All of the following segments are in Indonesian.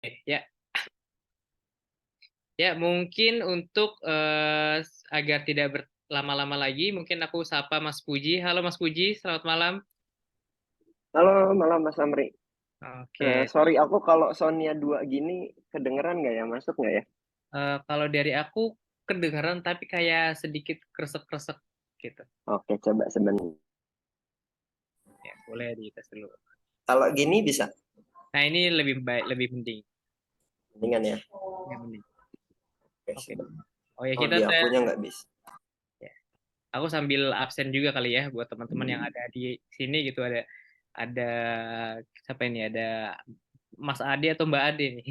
Ya, ya mungkin untuk agar tidak berlama-lama lagi, mungkin aku sapa Mas Puji. Halo Mas Puji, selamat malam. Halo malam Mas Amri. Oke, Sorry aku kalau soundnya dua gini kedengeran nggak ya? Masuk nggak ya? kalau dari aku kedengaran tapi kayak sedikit kresek-kresek gitu. Oke, coba sebentar. Ya, boleh dites dulu. Kalau gini bisa? Nah, ini lebih baik, lebih mending. Mendingan ya? Ya, mending. Oke, Oke. sebentar. Oh ya, Oh, kita di tes. akunya nggak bisa. Ya. Aku sambil absen juga kali ya buat teman-teman yang ada di sini gitu, ada siapa ini, ada Mas Ade atau Mbak Ade nih.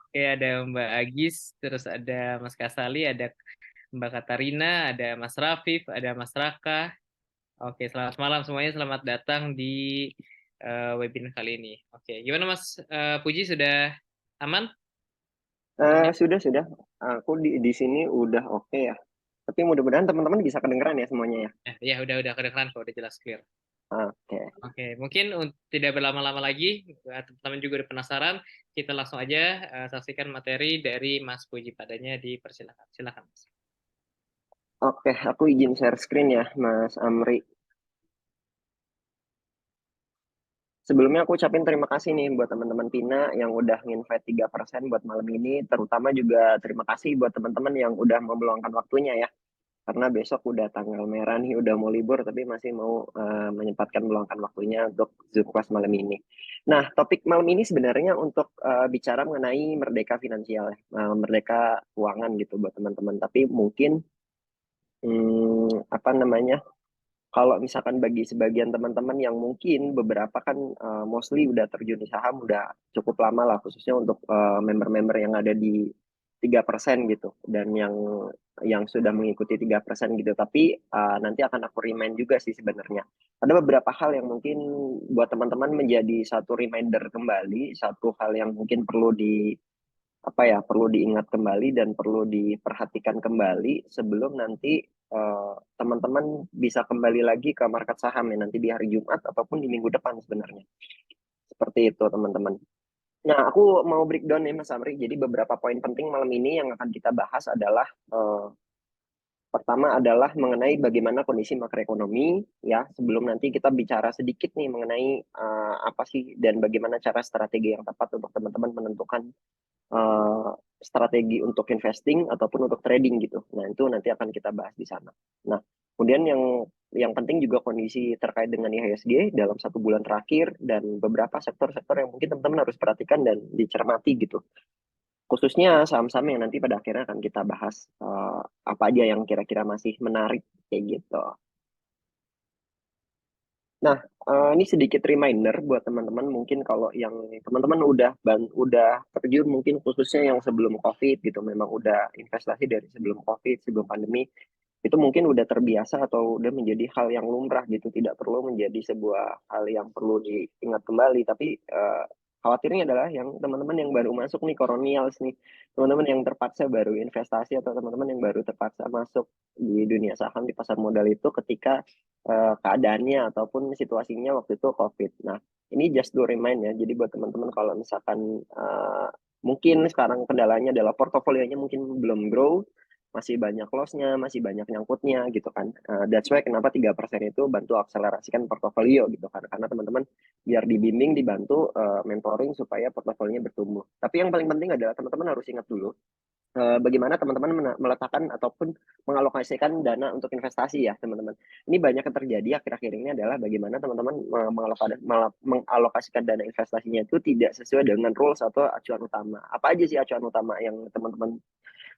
Oke, ada Mbak Agis, terus ada Mas Kasali, ada Mbak Katarina, ada Mas Rafif, ada Mas Raka. Oke, selamat malam semuanya, selamat datang di webinar kali ini. Oke, gimana Mas Puji, sudah aman sinyal? Sudah. Aku di sini udah oke ya. Tapi mudah-mudahan teman-teman bisa kedengeran ya semuanya ya. Ya, udah kedengeran kok, udah jelas clear. Oke, Oke, mungkin tidak berlama-lama lagi, teman-teman juga udah penasaran, kita langsung aja saksikan materi dari Mas Puji padanya, dipersilakan. Silakan, Mas. oke. Aku izin share screen ya, Mas Amri. Sebelumnya aku ucapin terima kasih nih buat teman-teman Pina yang udah nginvite 3% buat malam ini. Terutama juga terima kasih buat teman-teman yang udah mau meluangkan waktunya ya. Karena besok udah tanggal merah nih, udah mau libur, tapi masih mau menyempatkan meluangkan waktunya untuk Zoom class malam ini. Nah, topik malam ini sebenarnya untuk bicara mengenai merdeka finansial, ya, merdeka keuangan gitu buat teman-teman. Tapi mungkin apa namanya? Kalau misalkan bagi sebagian teman-teman yang mungkin beberapa kan mostly udah terjun di saham udah cukup lama lah, khususnya untuk member-member yang ada di 3% gitu dan yang sudah mengikuti 3% gitu. Tapi nanti akan aku remind juga sih sebenarnya. Ada beberapa hal yang mungkin buat teman-teman menjadi satu reminder kembali, satu hal yang mungkin perlu di apa ya, perlu diingat kembali dan perlu diperhatikan kembali sebelum nanti teman-teman bisa kembali lagi ke market saham ya nanti di hari Jumat ataupun di minggu depan sebenarnya. Seperti itu teman-teman. Nah, aku mau breakdown nih Mas Amri. Jadi beberapa poin penting malam ini yang akan kita bahas adalah pertama adalah mengenai bagaimana kondisi makroekonomi ya. Sebelum nanti kita bicara sedikit nih mengenai apa sih dan bagaimana cara strategi yang tepat untuk teman-teman menentukan eh, strategi untuk investing ataupun untuk trading gitu. Nah, itu nanti akan kita bahas di sana. Nah, kemudian yang penting juga kondisi terkait dengan IHSG dalam 1 bulan terakhir dan beberapa sektor-sektor yang mungkin teman-teman harus perhatikan dan dicermati gitu. Khususnya saham-saham yang nanti pada akhirnya akan kita bahas apa aja yang kira-kira masih menarik kayak gitu. Nah, ini sedikit reminder buat teman-teman mungkin kalau yang teman-teman udah terjun mungkin khususnya yang sebelum COVID gitu, memang udah investasi dari sebelum COVID, sebelum pandemi, itu mungkin udah terbiasa atau udah menjadi hal yang lumrah gitu, tidak perlu menjadi sebuah hal yang perlu diingat kembali. Tapi khawatirnya adalah yang teman-teman yang baru masuk nih, koronials nih, teman-teman yang terpaksa baru investasi atau teman-teman yang baru terpaksa masuk di dunia saham di pasar modal itu ketika keadaannya ataupun situasinya waktu itu COVID. Nah, ini just to remind ya. Jadi buat teman-teman kalau misalkan mungkin sekarang kendalanya adalah portofolionya mungkin belum grow, masih banyak loss-nya, masih banyak nyangkutnya gitu kan. That's why kenapa 3% itu bantu akselerasikan portofolio gitu kan. Karena teman-teman biar dibimbing, dibantu mentoring supaya portofolionya bertumbuh. Tapi yang paling penting adalah teman-teman harus ingat dulu bagaimana teman-teman meletakkan ataupun mengalokasikan dana untuk investasi ya teman-teman. Ini banyak yang terjadi akhir-akhir ini adalah bagaimana teman-teman mengalokasikan dana investasinya itu tidak sesuai dengan rules atau acuan utama. Apa aja sih acuan utama yang teman-teman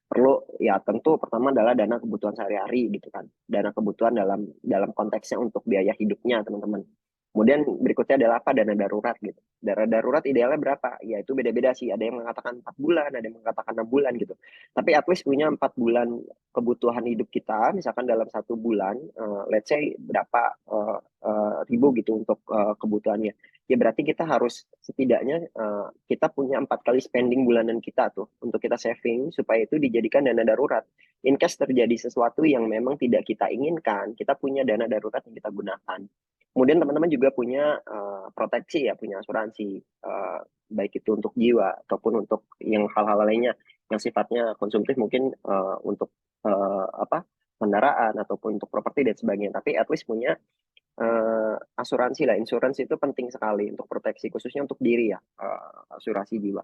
perlu? Ya tentu pertama adalah dana kebutuhan sehari-hari gitu kan, dana kebutuhan dalam dalam konteksnya untuk biaya hidupnya teman-teman. Kemudian berikutnya adalah apa? Dana darurat gitu. Dana darurat idealnya berapa? Ya itu beda-beda sih, ada yang mengatakan 4 bulan, ada yang mengatakan 6 bulan gitu, tapi at least punya 4 bulan kebutuhan hidup kita misalkan dalam 1 bulan, let's say berapa ribu gitu untuk kebutuhannya. ya berarti kita harus setidaknya kita punya 4 kali spending bulanan kita tuh untuk kita saving supaya itu dijadikan dana darurat. In case terjadi sesuatu yang memang tidak kita inginkan, kita punya dana darurat yang kita gunakan. Kemudian teman-teman juga punya proteksi ya, punya asuransi baik itu untuk jiwa ataupun untuk yang hal-hal lainnya yang sifatnya konsumtif mungkin untuk apa kendaraan ataupun untuk properti dan sebagainya. Tapi at least punya asuransi lah, insurance itu penting sekali untuk proteksi khususnya untuk diri ya, asuransi jiwa.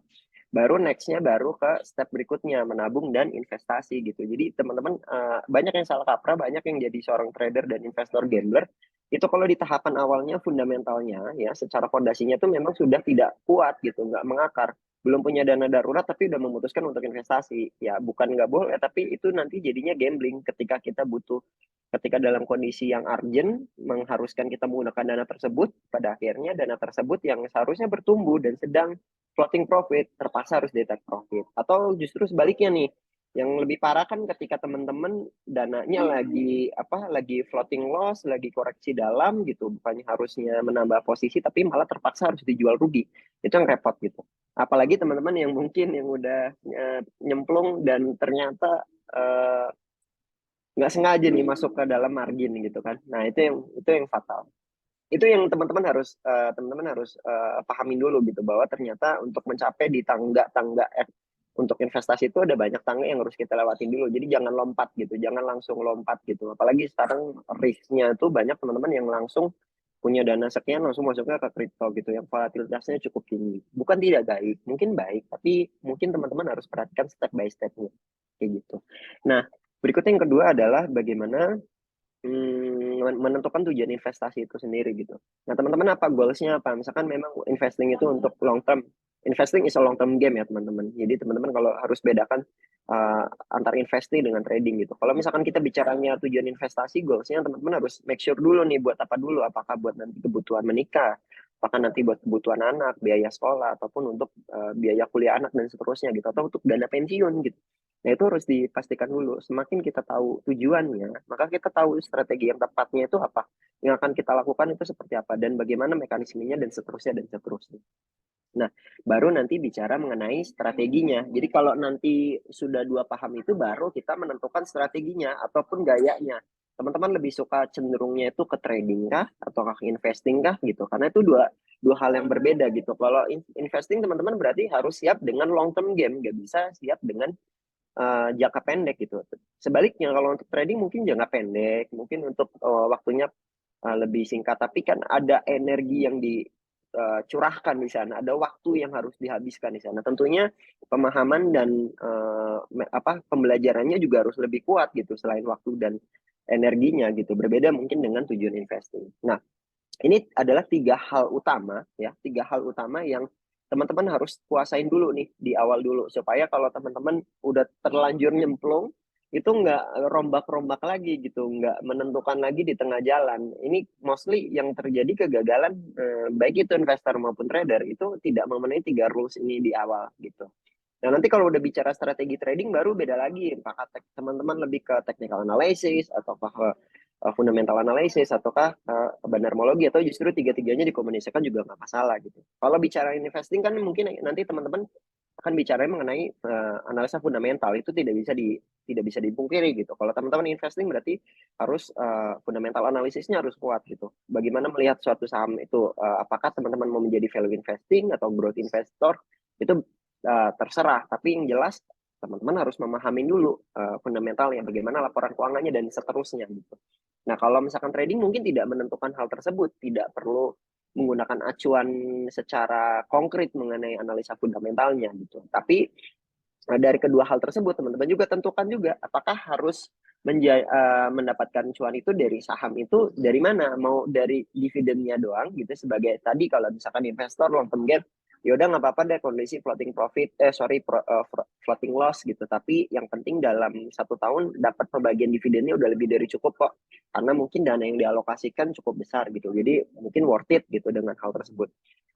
Baru nextnya baru ke step berikutnya menabung dan investasi gitu. Jadi teman-teman banyak yang salah kaprah, banyak yang jadi seorang trader dan investor gambler itu kalau di tahapan awalnya fundamentalnya ya secara fondasinya itu memang sudah tidak kuat gitu, nggak mengakar, belum punya dana darurat tapi udah memutuskan untuk investasi ya bukan nggak boleh tapi itu nanti jadinya gambling ketika kita butuh ketika dalam kondisi yang urgent mengharuskan kita menggunakan dana tersebut, pada akhirnya dana tersebut yang seharusnya bertumbuh dan sedang floating profit terpaksa harus di take profit. Atau justru sebaliknya nih, yang lebih parah kan ketika teman-teman dananya lagi floating loss, lagi koreksi dalam gitu, bukannya harusnya menambah posisi tapi malah terpaksa harus dijual rugi. Itu yang repot gitu. Apalagi teman-teman yang mungkin yang udah nyemplung dan ternyata nggak sengaja nih masuk ke dalam margin gitu kan. Nah, itu yang fatal. Itu yang teman-teman harus pahamin dulu gitu bahwa ternyata untuk mencapai di tangga-tangga untuk investasi itu ada banyak tangga yang harus kita lewatin dulu. Jadi jangan lompat gitu, jangan langsung lompat gitu. Apalagi sekarang risknya tuh banyak teman-teman yang langsung punya dana sekian langsung masuknya ke kripto gitu yang volatilitasnya cukup tinggi. Bukan tidak baik, mungkin baik, tapi mungkin teman-teman harus perhatikan step by stepnya kayak gitu. Nah, berikutnya yang kedua adalah bagaimana menentukan tujuan investasi itu sendiri gitu. Nah, teman-teman apa goalsnya apa? Misalkan memang investing itu untuk long term. Investing is a long term game ya, teman-teman. Jadi teman-teman kalau harus bedakan antar investing dengan trading gitu. Kalau misalkan kita bicaranya tujuan investasi, goalsnya teman-teman harus make sure dulu nih buat apa dulu. Apakah buat nanti kebutuhan menikah, apakah nanti buat kebutuhan anak, biaya sekolah, ataupun untuk biaya kuliah anak dan seterusnya gitu. Atau untuk dana pensiun gitu. Nah, itu harus dipastikan dulu. Semakin kita tahu tujuannya, maka kita tahu strategi yang tepatnya itu apa. Yang akan kita lakukan itu seperti apa, dan bagaimana mekanismenya, dan seterusnya, dan seterusnya. Nah, baru nanti bicara mengenai strateginya. Jadi kalau nanti sudah dua paham itu, baru kita menentukan strateginya ataupun gayanya. Teman-teman lebih suka cenderungnya itu ke trading kah, atau ke investing kah gitu. Karena itu dua hal yang berbeda gitu. Kalau investing teman-teman berarti harus siap dengan long term game, nggak bisa siap dengan jangka pendek gitu. Sebaliknya kalau untuk trading mungkin jangka pendek, mungkin untuk waktunya lebih singkat, tapi kan ada energi yang dicurahkan di sana, ada waktu yang harus dihabiskan di sana. Tentunya pemahaman dan pembelajarannya juga harus lebih kuat gitu selain waktu dan energinya gitu. Berbeda mungkin dengan tujuan investing. Nah, ini adalah tiga hal utama yang teman-teman harus kuasain dulu nih di awal dulu supaya kalau teman-teman udah terlanjur nyemplung itu nggak rombak-rombak lagi gitu, nggak menentukan lagi di tengah jalan. Ini mostly yang terjadi kegagalan baik itu investor maupun trader itu tidak memenuhi 3 rules ini di awal gitu. Nah, nanti kalau udah bicara strategi trading baru beda lagi. Apakah teman-teman lebih ke technical analysis ataukah ke fundamental analysis ataukah benermologi atau justru tiga-tiganya dikomunikasikan juga nggak masalah gitu. Kalau bicara investing kan mungkin nanti teman-teman akan bicara mengenai analisa fundamental itu tidak bisa dipungkiri gitu. Kalau teman-teman investing berarti harus fundamental analisisnya harus kuat gitu. Bagaimana melihat suatu saham itu apakah teman-teman mau menjadi value investing atau growth investor itu terserah. Tapi yang jelas teman-teman harus memahami dulu fundamentalnya bagaimana laporan keuangannya dan seterusnya gitu. Nah, kalau misalkan trading mungkin tidak menentukan hal tersebut, tidak perlu menggunakan acuan secara konkret mengenai analisa fundamentalnya gitu. Tapi dari kedua hal tersebut teman-teman juga tentukan juga apakah harus mendapatkan cuan itu dari saham itu dari mana, mau dari dividennya doang gitu sebagai tadi kalau misalkan investor long term game ya udah nggak apa-apa deh kondisi floating profit floating loss gitu, tapi yang penting dalam 1 tahun dapat pembagian dividennya udah lebih dari cukup kok karena mungkin dana yang dialokasikan cukup besar gitu, jadi mungkin worth it gitu dengan hal tersebut.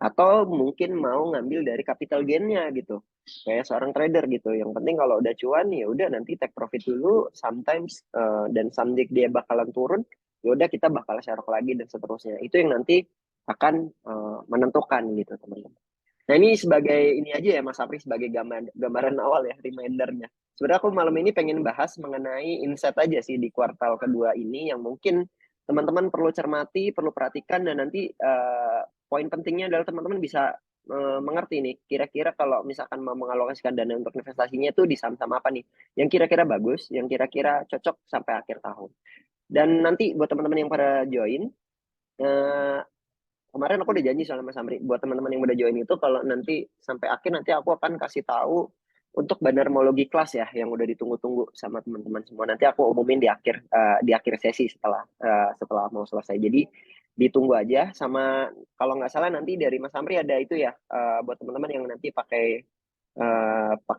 Atau mungkin mau ngambil dari capital gain-nya gitu kayak seorang trader gitu, yang penting kalau udah cuan ya udah nanti take profit dulu sometimes dan someday dia bakalan turun ya udah kita bakal serok lagi dan seterusnya. Itu yang nanti akan menentukan gitu teman-teman. Nah ini sebagai ini aja ya Mas Apri, sebagai gambaran awal ya, remindernya. Sebenarnya aku malam ini pengen bahas mengenai insight aja sih di kuartal kedua ini yang mungkin teman-teman perlu cermati, perlu perhatikan, dan nanti poin pentingnya adalah teman-teman bisa mengerti nih, kira-kira kalau misalkan mau mengalokasikan dana untuk investasinya itu di saham-saham apa nih, yang kira-kira bagus, yang kira-kira cocok sampai akhir tahun. Dan nanti buat teman-teman yang pada join, eh, kemarin aku udah janji sama Mas Amri buat teman-teman yang udah join itu kalau nanti sampai akhir nanti aku akan kasih tahu untuk bandarmologi kelas ya yang udah ditunggu-tunggu sama teman-teman semua. Nanti aku umumin di akhir sesi setelah mau selesai. Jadi ditunggu aja. Sama kalau nggak salah nanti dari Mas Amri ada itu ya, buat teman-teman yang nanti pakai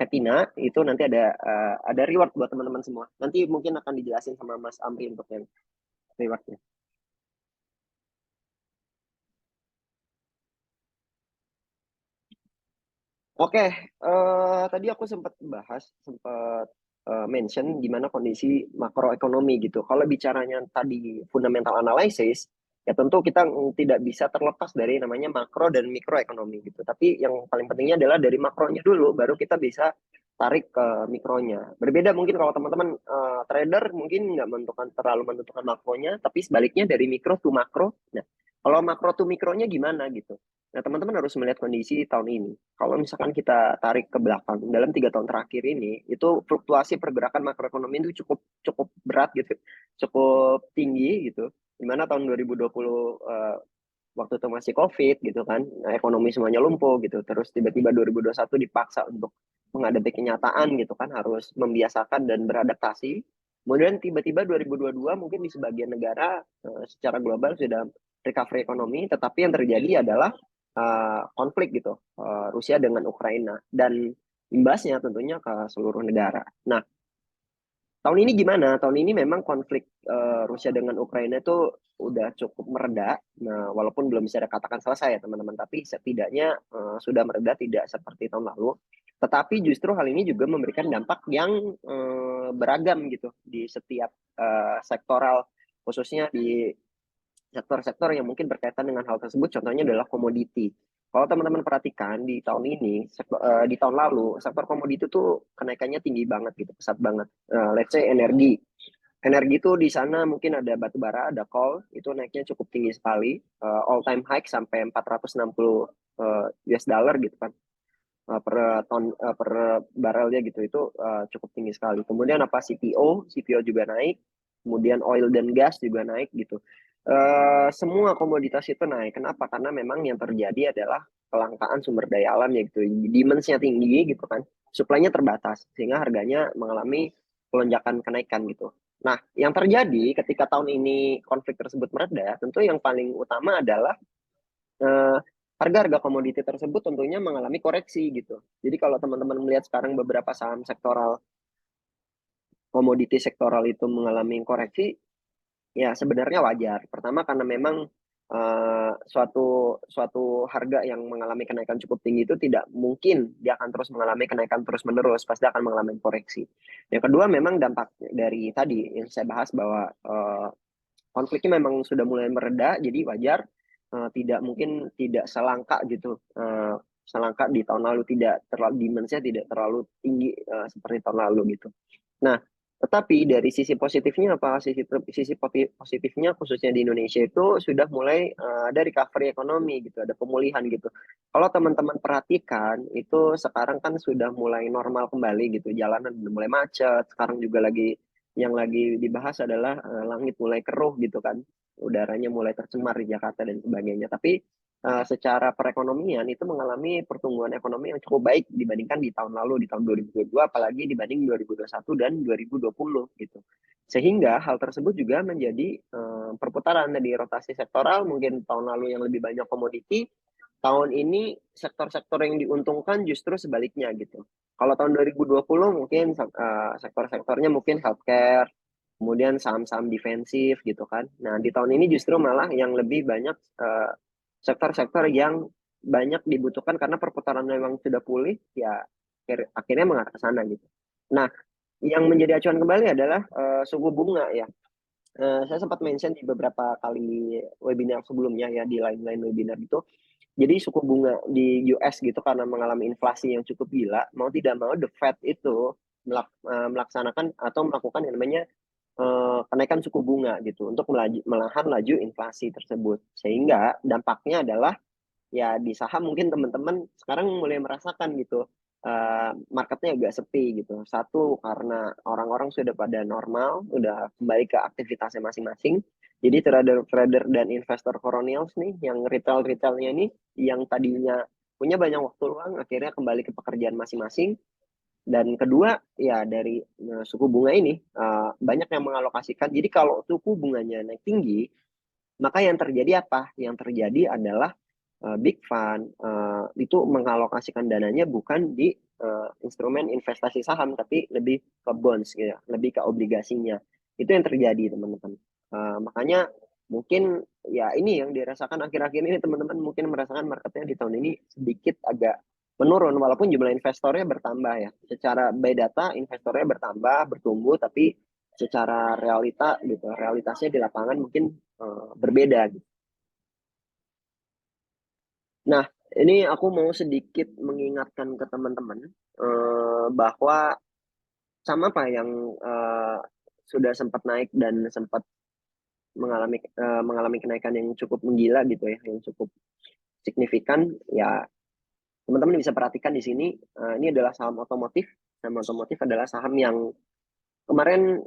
Tina itu nanti ada reward buat teman-teman semua. Nanti mungkin akan dijelasin sama Mas Amri untuk yang rewardnya. Oke, tadi aku sempat mention gimana kondisi makroekonomi gitu. Kalau bicaranya tadi fundamental analysis, ya tentu kita tidak bisa terlepas dari namanya makro dan mikroekonomi gitu. Tapi yang paling pentingnya adalah dari makronya dulu, baru kita bisa tarik ke mikronya. Berbeda mungkin kalau teman-teman trader mungkin nggak terlalu menentukan makronya, tapi sebaliknya dari mikro to makro. Nah, kalau makro to mikronya gimana gitu. Nah, teman-teman harus melihat kondisi tahun ini. Kalau misalkan kita tarik ke belakang, dalam 3 tahun terakhir ini, itu fluktuasi pergerakan makroekonomi itu cukup cukup berat gitu, cukup tinggi gitu. Dimana tahun 2020 waktu itu masih COVID gitu kan, nah, ekonomi semuanya lumpuh gitu. Terus tiba-tiba 2021 dipaksa untuk menghadapi kenyataan gitu kan, harus membiasakan dan beradaptasi. Kemudian tiba-tiba 2022 mungkin di sebagian negara secara global sudah recovery ekonomi, tetapi yang terjadi adalah konflik gitu, Rusia dengan Ukraina, dan imbasnya tentunya ke seluruh negara. Nah, tahun ini gimana? Tahun ini memang konflik Rusia dengan Ukraina itu udah cukup mereda. Nah, walaupun belum bisa dikatakan selesai ya teman-teman, tapi setidaknya sudah mereda, tidak seperti tahun lalu. Tetapi justru hal ini juga memberikan dampak yang beragam gitu di setiap sektoral, khususnya di sektor-sektor yang mungkin berkaitan dengan hal tersebut. Contohnya adalah komoditi. Kalau teman-teman perhatikan di tahun ini, di tahun lalu, sektor komoditi itu kenaikannya tinggi banget gitu, pesat banget. Let's say energi. Energi itu di sana mungkin ada batu bara, ada coal, itu naiknya cukup tinggi sekali, all time high sampai 460 US dollar gitu kan, per barrelnya gitu, itu cukup tinggi sekali. Kemudian apa, CPO juga naik, kemudian oil dan gas juga naik gitu. Semua komoditas itu naik. Kenapa? Karena memang yang terjadi adalah kelangkaan sumber daya alam ya gitu. Demand-nya tinggi gitu kan. Supply-nya terbatas sehingga harganya mengalami lonjakan kenaikan gitu. Nah, yang terjadi ketika tahun ini konflik tersebut mereda, tentu yang paling utama adalah eh, harga-harga komoditi tersebut tentunya mengalami koreksi gitu. Jadi kalau teman-teman melihat sekarang beberapa saham sektoral, komoditi sektoral itu mengalami koreksi, ya, sebenarnya wajar. Pertama karena memang suatu suatu harga yang mengalami kenaikan cukup tinggi itu tidak mungkin dia akan terus mengalami kenaikan terus-menerus, pasti akan mengalami koreksi. Yang kedua memang dampak dari tadi yang saya bahas bahwa konfliknya memang sudah mulai mereda, jadi wajar tidak mungkin tidak selangka gitu. Selangka di tahun lalu, tidak terlalu demand-nya tidak terlalu tinggi seperti tahun lalu gitu. Nah, tetapi dari sisi positifnya apa? Sisi positifnya khususnya di Indonesia itu sudah mulai ada recovery ekonomi gitu, ada pemulihan gitu. Kalau teman-teman perhatikan itu sekarang kan sudah mulai normal kembali gitu, jalanan udah mulai macet. Sekarang juga yang lagi dibahas adalah langit mulai keruh gitu kan, udaranya mulai tercemar di Jakarta dan sebagainya. Tapi secara perekonomian itu mengalami pertumbuhan ekonomi yang cukup baik dibandingkan di tahun lalu, di tahun 2022, apalagi dibanding 2021 dan 2020 gitu. Sehingga hal tersebut juga menjadi perputaran dari rotasi sektoral. Mungkin tahun lalu yang lebih banyak komoditi, tahun ini sektor-sektor yang diuntungkan justru sebaliknya gitu. Kalau tahun 2020 mungkin sektor-sektornya mungkin healthcare, kemudian saham-saham defensif gitu kan. Nah, di tahun ini justru malah yang lebih banyak sektor-sektor yang banyak dibutuhkan karena perputaran memang sudah pulih, ya akhirnya mengarah ke sana gitu. Nah, yang menjadi acuan kembali adalah suku bunga ya. saya sempat mention di beberapa kali webinar sebelumnya ya, di lain-lain webinar itu. Jadi suku bunga di US gitu karena mengalami inflasi yang cukup gila, mau tidak mau the Fed itu melaksanakan atau melakukan yang namanya kenaikan suku bunga gitu untuk melahan laju inflasi tersebut. Sehingga dampaknya adalah ya di saham mungkin teman-teman sekarang mulai merasakan gitu, marketnya agak sepi gitu. Satu karena orang-orang sudah pada normal, udah kembali ke aktivitasnya masing-masing. Jadi trader-trader dan investor kolonials nih, yang retail-retailnya nih, yang tadinya punya banyak waktu luang, akhirnya kembali ke pekerjaan masing-masing. Dan kedua, ya dari suku bunga ini, banyak yang mengalokasikan. Jadi kalau suku bunganya naik tinggi, maka yang terjadi apa? Yang terjadi adalah big fund itu mengalokasikan dananya bukan di instrumen investasi saham, tapi lebih ke bonds gitu, ya, lebih ke obligasinya. Itu yang terjadi teman-teman. Makanya mungkin ya ini yang dirasakan akhir-akhir ini teman-teman mungkin merasakan marketnya di tahun ini sedikit agak menurun walaupun jumlah investornya bertambah ya. Secara by data investornya bertambah, bertumbuh, tapi secara realita gitu, realitasnya di lapangan mungkin berbeda gitu. Nah, ini aku mau sedikit mengingatkan ke teman-teman bahwa sama apa yang sudah sempat naik dan sempat mengalami kenaikan yang cukup menggila gitu ya, yang cukup signifikan. Ya, teman-teman bisa perhatikan di sini, ini adalah saham otomotif. Saham otomotif adalah saham yang kemarin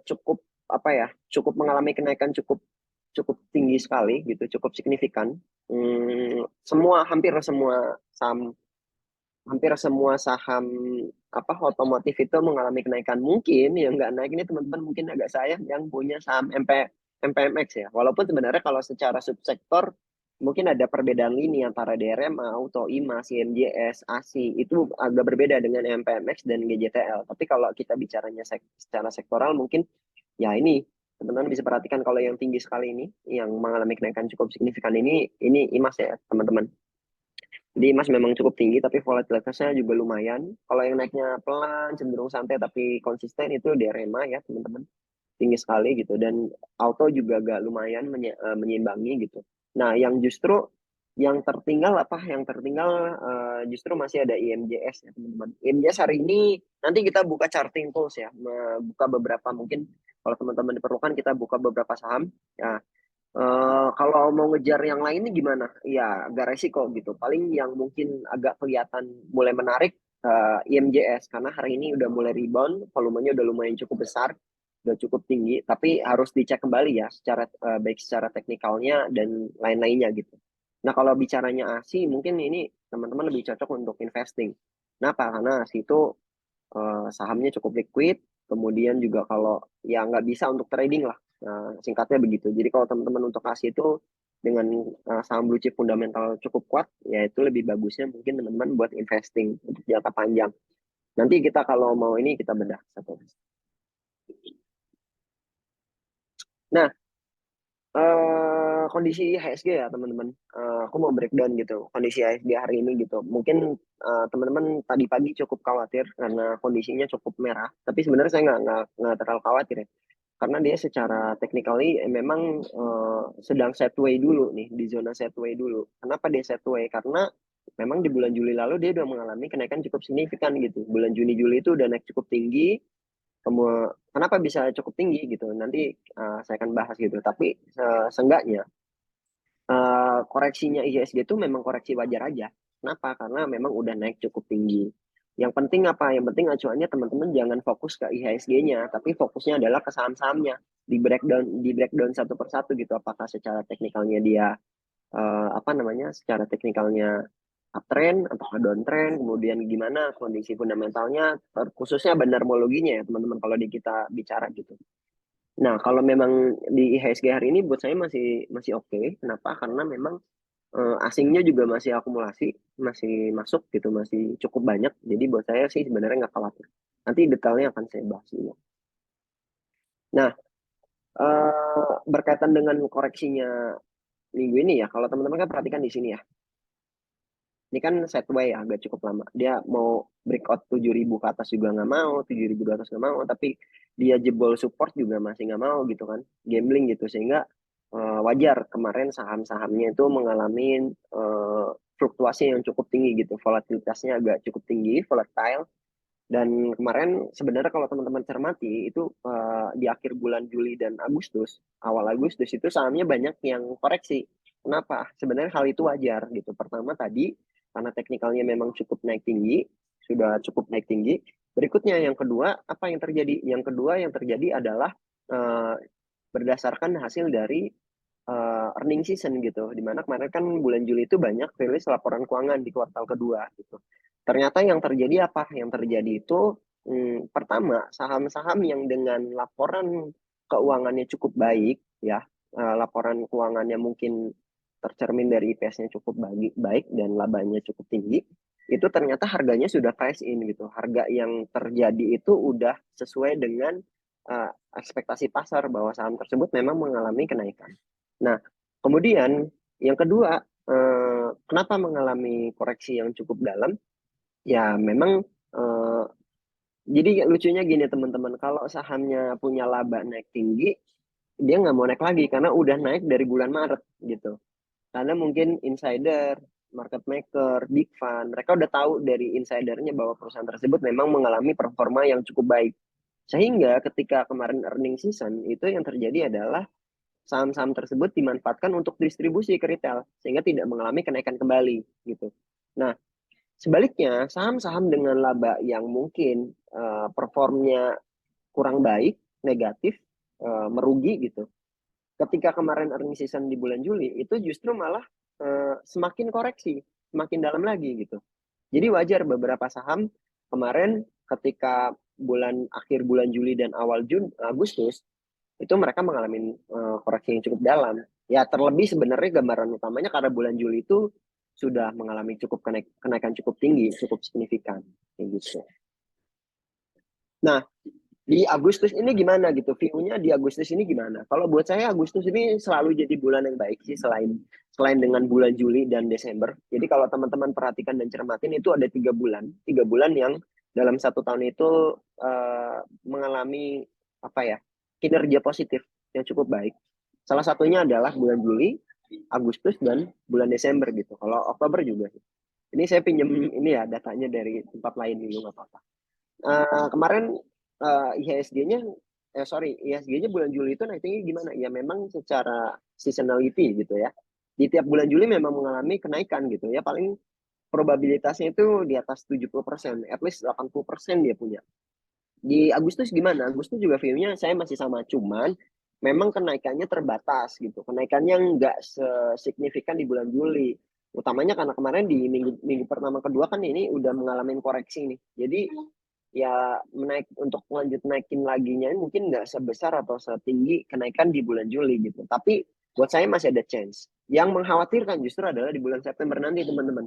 cukup apa ya, cukup mengalami kenaikan cukup cukup tinggi sekali gitu, cukup signifikan. Hampir semua saham hampir semua saham apa otomotif itu mengalami kenaikan. Mungkin yang nggak naik ini teman-teman mungkin agak sayang yang punya saham MPMX ya. Walaupun sebenarnya kalau secara subsektor mungkin ada perbedaan lini antara DRMA, Auto, IMA, CMJS, ASI itu agak berbeda dengan MPMX dan GJTL. Tapi kalau kita bicaranya secara sektoral mungkin ya ini teman-teman bisa perhatikan kalau yang tinggi sekali ini yang mengalami kenaikan cukup signifikan ini IMAS ya teman-teman. Jadi emas memang cukup tinggi, tapi volatilitasnya juga lumayan. Kalau yang naiknya pelan, cenderung santai, tapi konsisten itu DRMA ya teman-teman. Tinggi sekali gitu. Dan auto juga agak lumayan menyeimbangi gitu. Nah, yang justru yang tertinggal apa? Yang tertinggal justru masih ada IMJS ya teman-teman. IMJS hari ini nanti kita buka charting tools ya. Buka beberapa mungkin kalau teman-teman diperlukan kita buka beberapa saham. Ya, kalau mau ngejar yang lain ini gimana? Ya, agak resiko gitu. Paling yang mungkin agak kelihatan mulai menarik IMJS karena hari ini udah mulai rebound, volumenya udah lumayan cukup besar, udah cukup tinggi. Tapi harus dicek kembali ya, secara baik secara teknikalnya dan lain-lainnya gitu. Nah, kalau bicaranya ASI, mungkin ini teman-teman lebih cocok untuk investing. Kenapa? Karena ASI itu sahamnya cukup liquid, kemudian juga kalau ya nggak bisa untuk trading lah. Singkatnya begitu. Jadi kalau teman-teman untuk kasih itu dengan saham blue chip fundamental cukup kuat, ya itu lebih bagusnya mungkin teman-teman buat investing untuk jangka panjang. Nanti kita kalau mau ini kita bedah satu. Nah, kondisi IHSG ya teman-teman. Aku mau breakdown gitu kondisi IHSG hari ini gitu. Mungkin teman-teman tadi pagi cukup khawatir karena kondisinya cukup merah. Tapi sebenarnya saya nggak terlalu khawatir ya. Karena dia secara technically memang sedang setway dulu nih di zona setway dulu. Kenapa dia setway? Karena memang di bulan Juli lalu dia udah mengalami kenaikan cukup signifikan gitu. Bulan Juni Juli itu udah naik cukup tinggi, kenapa bisa cukup tinggi gitu nanti saya akan bahas gitu tapi seenggaknya koreksinya IHSG itu memang koreksi wajar aja. Kenapa? Karena memang udah naik cukup tinggi. Yang penting apa? Yang penting acuannya teman-teman jangan fokus ke IHSG-nya, tapi fokusnya adalah ke saham-sahamnya. Di breakdown satu persatu gitu. Apakah secara teknikalnya dia apa namanya? Secara teknikalnya uptrend atau downtrend, kemudian gimana kondisi fundamentalnya, khususnya bandarmologinya ya teman-teman kalau di kita bicara gitu. Nah, kalau memang di IHSG hari ini buat saya masih masih oke. Kenapa? Karena memang asingnya juga masih akumulasi, masih masuk gitu, masih cukup banyak. Jadi buat saya sih sebenarnya nggak khawatir. Nanti detailnya akan saya bahas dulu. Nah, berkaitan dengan koreksinya minggu ini ya, kalau teman-teman kan perhatikan di sini ya. Ini kan sideways ya, agak cukup lama. Dia mau breakout 7.000 ke atas juga nggak mau, 7.000 di atas nggak mau, tapi dia jebol support juga masih nggak mau gitu kan, gambling gitu. Sehingga wajar kemarin saham-sahamnya itu mengalami fluktuasi yang cukup tinggi gitu, volatilitasnya agak cukup tinggi, volatile. Dan kemarin sebenarnya kalau teman-teman cermati itu di akhir bulan Juli dan Agustus, awal Agustus itu sahamnya banyak yang koreksi. Kenapa? Sebenarnya hal itu wajar gitu. Pertama tadi karena teknikalnya memang cukup naik tinggi, sudah cukup naik tinggi. Berikutnya yang kedua, apa yang terjadi? Yang kedua yang terjadi adalah uh, berdasarkan hasil dari earning season gitu. Dimana kemarin kan bulan Juli itu banyak rilis laporan keuangan di kuartal kedua gitu. Ternyata yang terjadi apa? Yang terjadi itu pertama saham-saham yang dengan laporan keuangannya cukup baik ya, laporan keuangannya mungkin tercermin dari IPS-nya cukup baik dan labanya cukup tinggi, itu ternyata harganya sudah price in gitu. Harga yang terjadi itu udah sesuai dengan ekspektasi pasar bahwa saham tersebut memang mengalami kenaikan. Nah, kemudian yang kedua, kenapa mengalami koreksi yang cukup dalam? Ya, memang jadi lucunya gini teman-teman, kalau sahamnya punya laba naik tinggi, dia nggak mau naik lagi karena udah naik dari bulan Maret gitu. Karena mungkin insider, market maker, big fund, mereka udah tahu dari insidernya bahwa perusahaan tersebut memang mengalami performa yang cukup baik. Sehingga ketika kemarin earning season, itu yang terjadi adalah saham-saham tersebut dimanfaatkan untuk distribusi ke retail sehingga tidak mengalami kenaikan kembali gitu. Nah, sebaliknya saham-saham dengan laba yang mungkin performnya kurang baik, negatif, merugi gitu. Ketika kemarin earning season di bulan Juli itu justru malah semakin koreksi, semakin dalam lagi gitu. Jadi wajar beberapa saham kemarin ketika akhir bulan Juli dan awal Agustus itu mereka mengalami koreksi yang cukup dalam. Ya terlebih sebenarnya gambaran utamanya karena bulan Juli itu sudah mengalami cukup kenaikan cukup tinggi, cukup signifikan kayak gitu. Nah, di Agustus ini gimana gitu? View-nya di Agustus ini gimana? Kalau buat saya Agustus ini selalu jadi bulan yang baik sih selain dengan bulan Juli dan Desember. Jadi kalau teman-teman perhatikan dan cermatin itu ada 3 bulan yang dalam 1 tahun itu mengalami apa ya kinerja positif yang cukup baik. Salah satunya adalah bulan Juli, Agustus dan bulan Desember gitu. Kalau Oktober juga sih. Ini saya pinjam ini ya datanya dari tempat lain dulu nggak apa-apa. Kemarin IHSG-nya IHSG-nya bulan Juli itu naik tinggi gimana? Ya memang secara seasonality gitu ya. Di tiap bulan Juli memang mengalami kenaikan gitu ya. Paling probabilitasnya itu di atas 70%, at least 80% dia punya. Di Agustus gimana? Agustus juga view-nya saya masih sama, cuman memang kenaikannya terbatas gitu. Kenaikannya nggak sesignifikan di bulan Juli. Utamanya karena kemarin di minggu pertama kedua kan ini udah mengalami koreksi nih. Jadi ya untuk lanjut naikin laginya mungkin nggak sebesar atau setinggi kenaikan di bulan Juli gitu. Tapi buat saya masih ada chance. Yang mengkhawatirkan justru adalah di bulan September nanti teman-teman.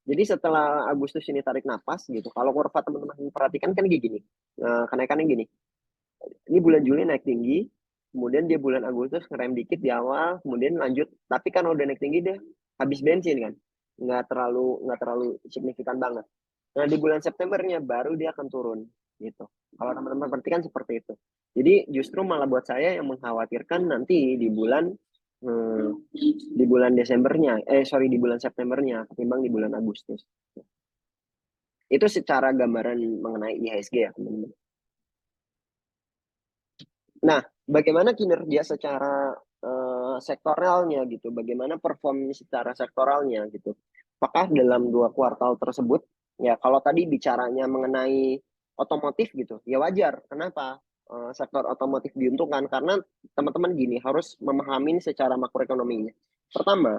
Jadi setelah Agustus ini tarik napas gitu, kalau kurva teman-teman perhatikan kan kayak gini, kenaikannya gini. Ini bulan Juli naik tinggi, kemudian dia bulan Agustus ngerem dikit di awal, kemudian lanjut. Tapi kan udah naik tinggi deh, habis bensin kan, nggak terlalu signifikan banget. Nah di bulan Septembernya baru dia akan turun gitu. Kalau teman-teman perhatikan seperti itu. Jadi justru malah buat saya yang mengkhawatirkan nanti di bulan Desembernya, di bulan Septembernya ketimbang di bulan Agustus. Itu secara gambaran mengenai IHSG ya teman-teman. Nah, bagaimana kinerja secara sektoralnya gitu? Bagaimana perform secara sektoralnya gitu? Apakah dalam 2 kuartal tersebut, ya kalau tadi bicaranya mengenai otomotif gitu, ya wajar. Kenapa? Sektor otomotif diuntungkan karena teman-teman gini harus memahami secara makroekonominya. Pertama,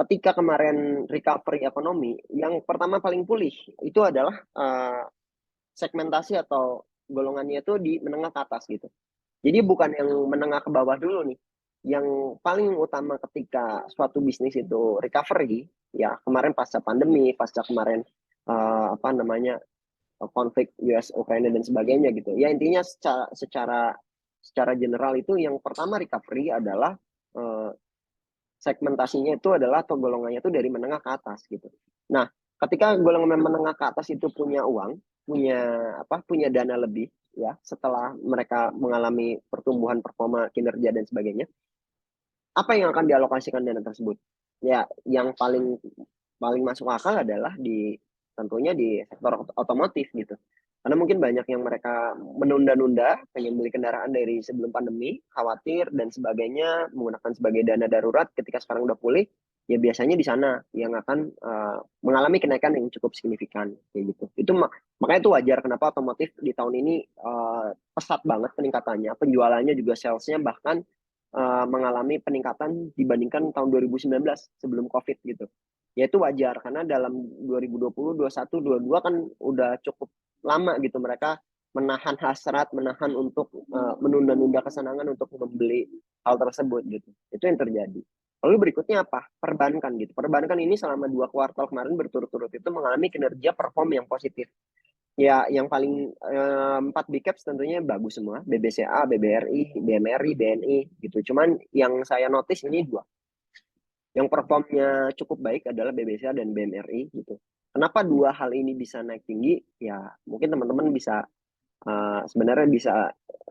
ketika kemarin recovery ekonomi, yang pertama paling pulih itu adalah segmentasi atau golongannya itu di menengah ke atas gitu. Jadi bukan yang menengah ke bawah dulu nih. Yang paling utama ketika suatu bisnis itu recovery, ya kemarin pasca pandemi, pasca kemarin apa namanya konflik US Ukraina dan sebagainya gitu. Ya intinya secara general itu yang pertama recovery adalah segmentasinya itu adalah atau golongannya itu dari menengah ke atas gitu. Nah, ketika golongan menengah ke atas itu punya uang, punya dana lebih ya setelah mereka mengalami pertumbuhan performa kinerja dan sebagainya, apa yang akan dialokasikan dana tersebut? Ya, yang paling paling masuk akal adalah tentunya di sektor otomotif gitu. Karena mungkin banyak yang mereka menunda-nunda pengen beli kendaraan dari sebelum pandemi, khawatir dan sebagainya, menggunakan sebagai dana darurat ketika sekarang udah pulih, ya biasanya di sana yang akan mengalami kenaikan yang cukup signifikan kayak gitu. Makanya itu wajar kenapa otomotif di tahun ini pesat banget peningkatannya, penjualannya juga salesnya bahkan mengalami peningkatan dibandingkan tahun 2019 sebelum COVID gitu. Ya itu wajar karena dalam 2020, 21, 22 kan udah cukup lama gitu mereka menahan hasrat, menahan untuk menunda-nunda kesenangan untuk membeli hal tersebut gitu. Itu yang terjadi. Lalu berikutnya apa? Perbankan gitu. Perbankan ini selama 2 kuartal kemarin berturut-turut itu mengalami kinerja perform yang positif. Ya, yang paling 4 big caps tentunya bagus semua, BBCA, BBRI, BMRI, BNI gitu. Cuman yang saya notice ini 2. Yang performnya cukup baik adalah BBCA dan BMRI gitu. Kenapa 2 hal ini bisa naik tinggi? Ya, mungkin teman-teman bisa sebenarnya bisa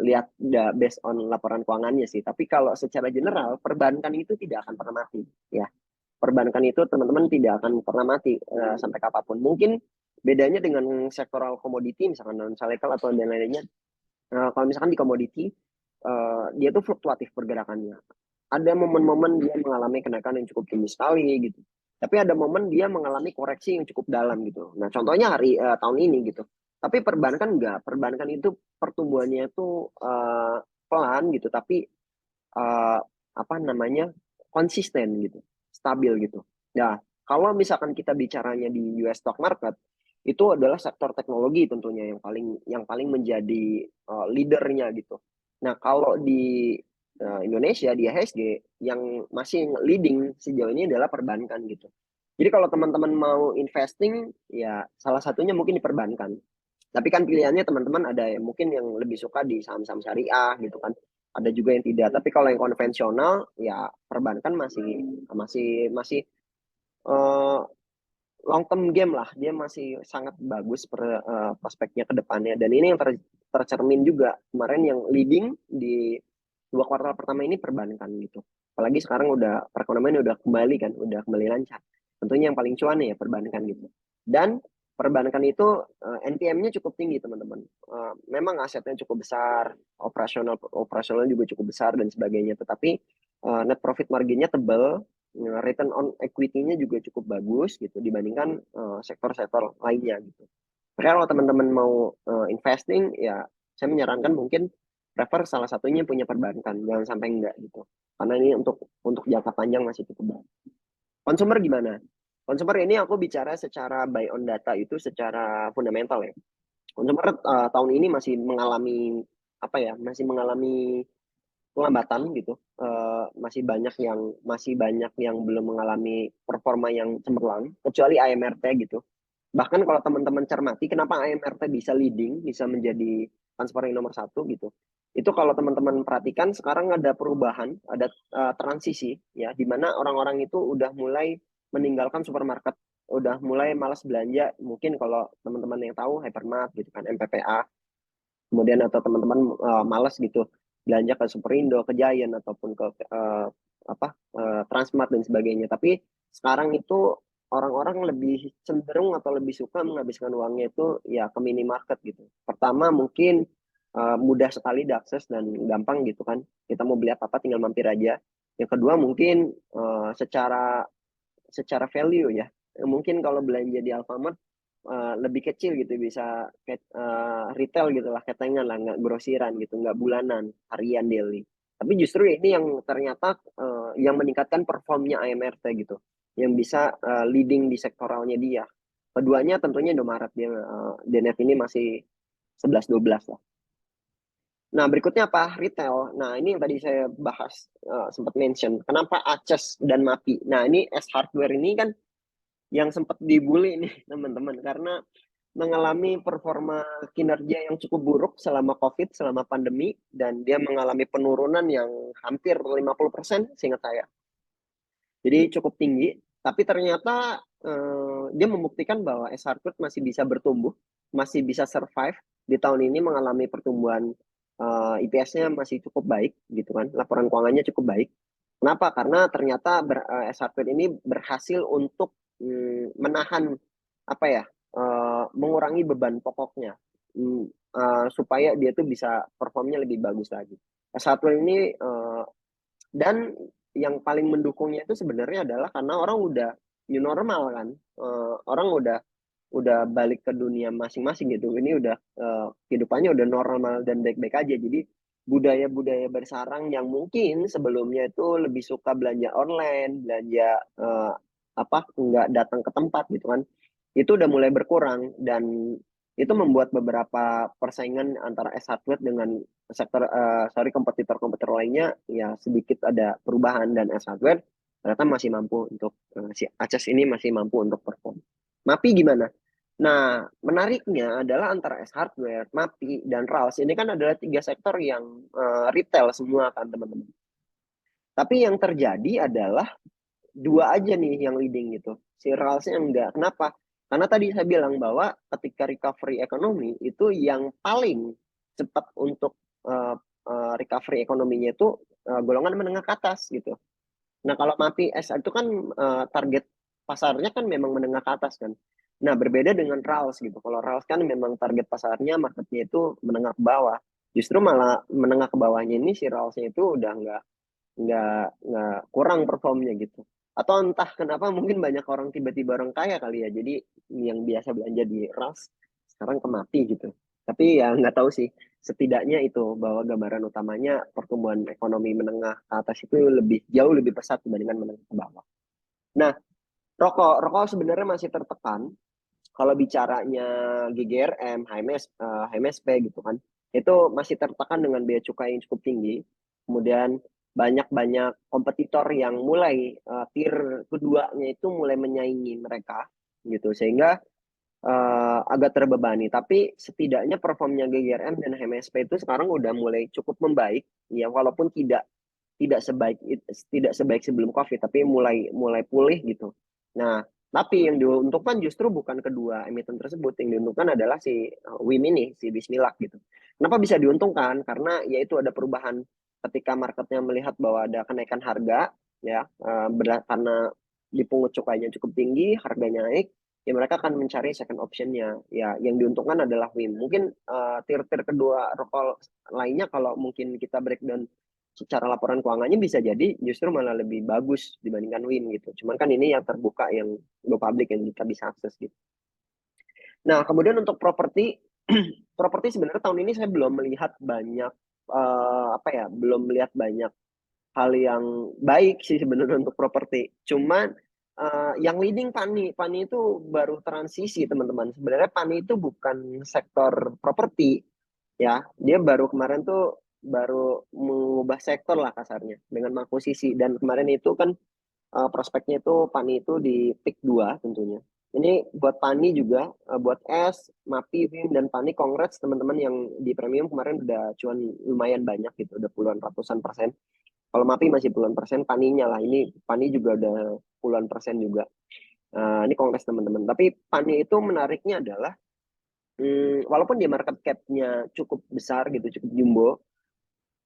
lihat based on laporan keuangannya sih. Tapi kalau secara general, perbankan itu tidak akan pernah mati. Ya, perbankan itu teman-teman tidak akan pernah mati sampai kapanpun. Mungkin bedanya dengan sektoral komoditi, misalkan non cyclical atau dan lainnya. Kalau misalkan di komoditi, dia tuh fluktuatif pergerakannya. Ada momen-momen dia mengalami kenaikan yang cukup tinggi sekali gitu. Tapi ada momen dia mengalami koreksi yang cukup dalam gitu. Nah, contohnya tahun ini gitu. Tapi perbankan enggak. Perbankan itu pertumbuhannya itu pelan gitu, tapi uh, apa namanya konsisten gitu, stabil gitu. Nah, kalau misalkan kita bicaranya di US stock market, itu adalah sektor teknologi tentunya yang paling menjadi leadernya gitu. Nah, kalau di Indonesia di IHSG yang masih leading sejauh ini adalah perbankan gitu. Jadi kalau teman-teman mau investing, ya salah satunya mungkin di perbankan. Tapi kan pilihannya teman-teman ada yang mungkin yang lebih suka di saham-saham syariah gitu kan. Ada juga yang tidak. Tapi kalau yang konvensional ya perbankan masih masih masih uh, long term game lah. Dia masih sangat bagus prospeknya ke depannya. Dan ini yang tercermin juga kemarin yang leading di 2 kuartal pertama ini perbankan gitu. Apalagi sekarang udah perekonomian udah kembali kan, udah kembali lancar. Tentunya yang paling cuan ya perbankan gitu. Dan perbankan itu NPM-nya cukup tinggi teman-teman. Memang asetnya cukup besar, operasional juga cukup besar dan sebagainya. Tetapi net profit marginnya tebal, return on equity-nya juga cukup bagus gitu dibandingkan sektor-sektor lainnya gitu. Makanya kalau teman-teman mau investing ya saya menyarankan mungkin prefer salah satunya punya perbankan, jangan sampai enggak gitu. Karena ini untuk jangka panjang masih cukup baik. Consumer gimana? Consumer ini aku bicara secara buy on data itu secara fundamental ya. Consumer tahun ini masih mengalami apa ya? Masih mengalami pelambatan gitu. Masih banyak yang belum mengalami performa yang cemerlang, kecuali AMRT gitu. Bahkan kalau teman-teman cermati, kenapa AMRT bisa leading, bisa menjadi transfer yang nomor 1 gitu. Itu kalau teman-teman perhatikan sekarang ada perubahan, ada transisi ya, di mana orang-orang itu udah mulai meninggalkan supermarket, udah mulai malas belanja. Mungkin kalau teman-teman yang tahu hypermart gitu kan, MPPA, kemudian atau teman-teman malas gitu belanja ke Superindo, ke Giant ataupun ke Transmart dan sebagainya. Tapi sekarang itu orang-orang lebih cenderung atau lebih suka menghabiskan uangnya itu ya ke minimarket gitu. Pertama mungkin mudah sekali diakses dan gampang gitu kan. Kita mau beli apa-apa tinggal mampir aja. Yang kedua mungkin secara value ya. Mungkin kalau belanja di Alfamart lebih kecil gitu, bisa retail gitu lah, ketengan lah, nggak grosiran gitu, nggak bulanan, harian, daily. Tapi justru ini yang ternyata yang meningkatkan performnya AMRT gitu, yang bisa leading di sektoralnya dia. Keduanya tentunya Indomaret, dia DNF ini masih 11-12 lah. Nah, berikutnya apa? Retail. Nah, ini yang tadi saya bahas, sempat mention. Kenapa Aces dan MAPI? Nah, ini S Hardware ini kan yang sempat dibully nih teman-teman karena mengalami performa kinerja yang cukup buruk selama COVID, selama pandemi, dan dia mengalami penurunan yang hampir 50% seingat saya. Jadi cukup tinggi, tapi ternyata dia membuktikan bahwa S Hardware masih bisa bertumbuh, masih bisa survive di tahun ini, mengalami pertumbuhan IPS-nya masih cukup baik gitu kan, laporan keuangannya cukup baik. Kenapa? Karena ternyata S Hardware ini berhasil untuk menahan apa ya, mengurangi beban pokoknya, supaya dia tuh bisa performnya lebih bagus lagi. S Hardware ini dan yang paling mendukungnya itu sebenarnya adalah karena orang udah new normal kan. Orang udah balik ke dunia masing-masing gitu. Ini udah kehidupannya udah normal dan baik-baik aja. Jadi budaya-budaya bersarang yang mungkin sebelumnya itu lebih suka belanja online, belanja apa nggak datang ke tempat gitu kan. Itu udah mulai berkurang, dan itu membuat beberapa persaingan antara S Hardware dengan kompetitor-kompetitor lainnya ya sedikit ada perubahan, dan S Hardware ternyata masih mampu untuk si Aces ini masih mampu untuk perform. MAPI gimana? Nah, menariknya adalah antara S Hardware, MAPI, dan RALS ini kan adalah 3 sektor yang retail semua kan teman-teman. Tapi yang terjadi adalah 2 aja nih yang leading gitu. Si RALS-nya enggak. Kenapa? Karena tadi saya bilang bahwa ketika recovery ekonomi itu yang paling cepat untuk recovery ekonominya itu golongan menengah ke atas gitu. Nah, kalau MAPI S itu kan target pasarnya kan memang menengah ke atas kan. Nah, berbeda dengan RALS gitu. Kalau RALS kan memang target pasarnya, marketnya itu menengah ke bawah. Justru malah menengah ke bawahnya ini si RALS-nya itu udah nggak kurang performnya gitu. Atau entah kenapa mungkin banyak orang tiba-tiba orang kaya kali ya. Jadi yang biasa belanja di RALS sekarang ke MAPI gitu. Tapi ya nggak tahu sih. Setidaknya itu bahwa gambaran utamanya pertumbuhan ekonomi menengah ke atas itu jauh lebih pesat dibandingkan menengah ke bawah. Nah, rokok sebenarnya masih tertekan. Kalau bicaranya GGRM, HMSP gitu kan, itu masih tertekan dengan biaya cukai yang cukup tinggi. Kemudian banyak-banyak kompetitor yang mulai tier keduanya itu mulai menyaingi mereka gitu, sehingga agak terbebani. Tapi setidaknya performnya GGRM dan HMSP itu sekarang udah mulai cukup membaik, ya walaupun tidak sebaik tidak sebaik sebelum COVID, tapi mulai mulai pulih gitu. Nah, tapi yang diuntungkan justru bukan kedua emiten tersebut, yang diuntungkan adalah si WIM ini, si Bismillah gitu. Kenapa bisa diuntungkan? Karena yaitu ada perubahan ketika marketnya melihat bahwa ada kenaikan harga, ya karena dipungut cukainya cukup tinggi, harganya naik, ya mereka akan mencari second optionnya. Ya, yang diuntungkan adalah WIM. Mungkin tier-tier kedua rokok lainnya kalau mungkin kita breakdown secara laporan keuangannya bisa jadi justru malah lebih bagus dibandingkan WIM gitu. Cuman kan ini yang terbuka, yang go public, yang kita bisa akses gitu. Nah, kemudian untuk properti, properti sebenarnya tahun ini saya belum melihat banyak apa ya, belum melihat banyak hal yang baik sih sebenarnya untuk properti. Cuman yang leading Pani. Pani itu baru transisi teman-teman. Sebenarnya Pani itu bukan sektor properti ya. Dia baru kemarin tuh baru mengubah sektor lah kasarnya dengan akuisisi, dan kemarin itu kan prospeknya itu Pani itu di pick 2 tentunya. Ini buat Pani juga, buat S, MAPI, WIM, dan Pani, congrats teman-teman yang di premium kemarin udah cuan lumayan banyak gitu, udah puluhan ratusan persen. Kalau MAPI masih puluhan persen, Paninya lah. Ini Pani juga udah puluhan persen juga. Ini kongres teman-teman. Tapi Pani itu menariknya adalah, walaupun dia market cap-nya cukup besar gitu, cukup jumbo,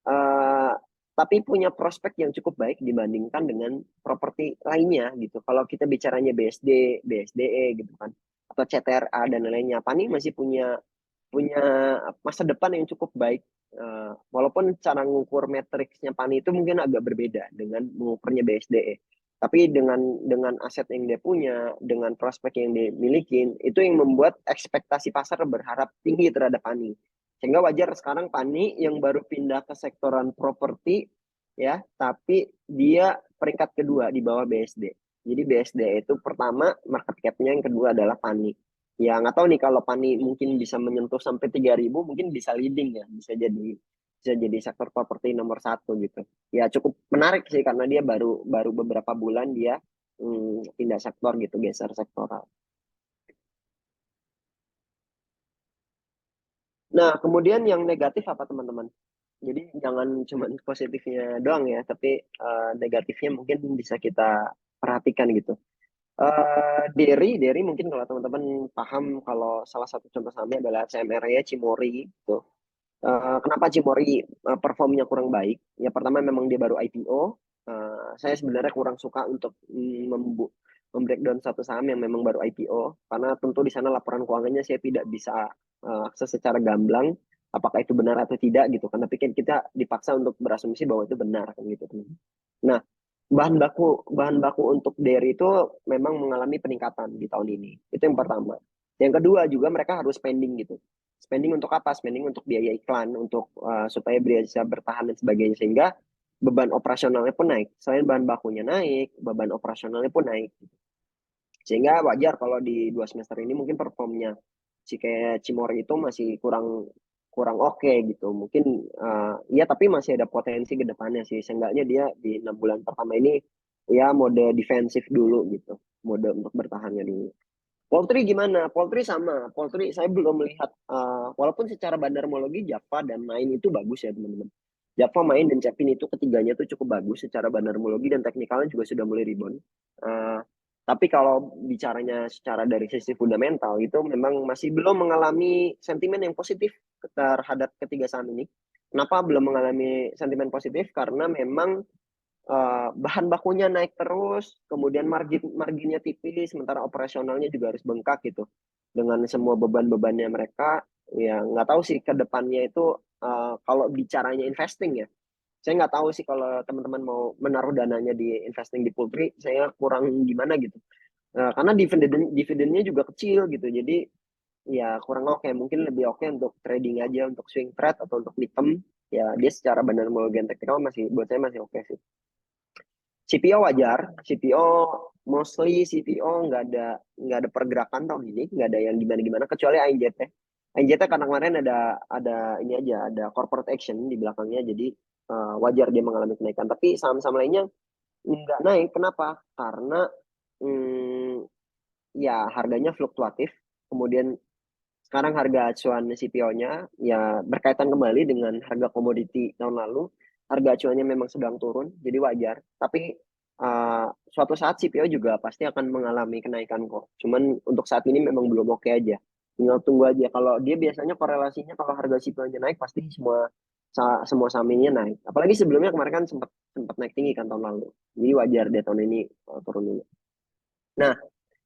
uh, tapi punya prospek yang cukup baik dibandingkan dengan properti lainnya gitu. Kalau kita bicaranya BSD, BSDE gitu kan, atau CTRA dan lainnya, Pani masih punya punya masa depan yang cukup baik. Walaupun cara mengukur matriksnya Pani itu mungkin agak berbeda dengan mengukurnya BSDE. Tapi dengan aset yang dia punya, dengan prospek yang dia miliki, itu yang membuat ekspektasi pasar berharap tinggi terhadap Pani. Sehingga wajar sekarang Pani yang baru pindah ke sektoran properti, ya, tapi dia peringkat kedua di bawah BSD. Jadi BSD itu pertama market cap-nya, yang kedua adalah Pani. Ya nggak tahu nih, kalau Pani mungkin bisa menyentuh sampai 3.000, mungkin bisa leading ya, bisa jadi sektor properti nomor 1 gitu. Ya cukup menarik sih karena dia baru baru beberapa bulan dia pindah sektor gitu, geser sektoral. Nah, kemudian yang negatif apa teman-teman? Jadi jangan cuma positifnya doang ya, tapi negatifnya mungkin bisa kita perhatikan gitu. Derry mungkin kalau teman-teman paham, kalau salah satu contoh sahamnya adalah CMR-nya Cimori gitu. Kenapa Cimori performnya kurang baik? Ya pertama memang dia baru IPO. Saya sebenarnya kurang suka untuk membreakdown satu saham yang memang baru IPO, karena tentu di sana laporan keuangannya saya tidak bisa akses secara gamblang apakah itu benar atau tidak gitu kan. Tapi kan kita dipaksa untuk berasumsi bahwa itu benar kan gitu. Nah, bahan baku untuk dairy itu memang mengalami peningkatan di tahun ini. Itu yang pertama. Yang kedua juga mereka harus spending gitu. Spending untuk apa? Spending untuk biaya iklan, untuk supaya bisa bertahan dan sebagainya, sehingga beban operasionalnya pun naik. Selain bahan bakunya naik, beban operasionalnya pun naik. Sehingga wajar kalau di 2 semester ini mungkin performnya si kayak Cimori itu masih kurang kurang oke gitu. Mungkin ya, tapi masih ada potensi ke depannya sih. Seenggaknya dia di 6 bulan pertama ini ya mode defensif dulu gitu. Mode untuk bertahannya dulu. Poultry gimana? Poultry sama. Poultry saya belum melihat, walaupun secara bandarmologi Java dan Main itu bagus ya teman-teman. Java, Main, dan Cepin itu ketiganya itu cukup bagus secara bandarmologi, dan teknikalnya juga sudah mulai rebound. Uh, tapi kalau bicaranya secara dari sisi fundamental itu memang masih belum mengalami sentimen yang positif terhadap ketiga saham ini. Kenapa belum mengalami sentimen positif? Karena memang bahan bakunya naik terus, kemudian marginnya tipis, sementara operasionalnya juga harus bengkak gitu. Dengan semua beban-bebannya mereka, ya nggak tahu sih ke depannya itu, kalau bicaranya investing ya. Saya nggak tahu sih kalau teman-teman mau menaruh dananya di investing di poultry, saya kurang gimana gitu. Karena dividennya juga kecil gitu, jadi ya kurang oke. Mungkin lebih oke untuk trading aja, untuk swing trade atau untuk mid term. Ya dia secara benar mau teknikal masih, buat saya masih oke sih. CPO wajar, CPO mostly CPO nggak ada pergerakan tahun ini, nggak ada yang gimana-gimana kecuali ANJT. ANJT karena kemarin ada ini aja, ada corporate action di belakangnya, jadi wajar dia mengalami kenaikan. Tapi saham-saham lainnya nggak naik. Kenapa? Karena ya harganya fluktuatif. Kemudian sekarang harga acuan CPO-nya ya berkaitan kembali dengan harga komoditi tahun lalu. Harga acuannya memang sedang turun, jadi wajar. Tapi suatu saat CPO juga pasti akan mengalami kenaikan kok. Cuman untuk saat ini memang belum oke aja. Tinggal tunggu aja. Kalau dia biasanya korelasinya kalau harga CPO-nya naik pasti semua saham ini naik. Apalagi sebelumnya kemarin kan sempat sempat naik tinggi kan tahun lalu. Jadi wajar dia tahun ini turun ini. Nah,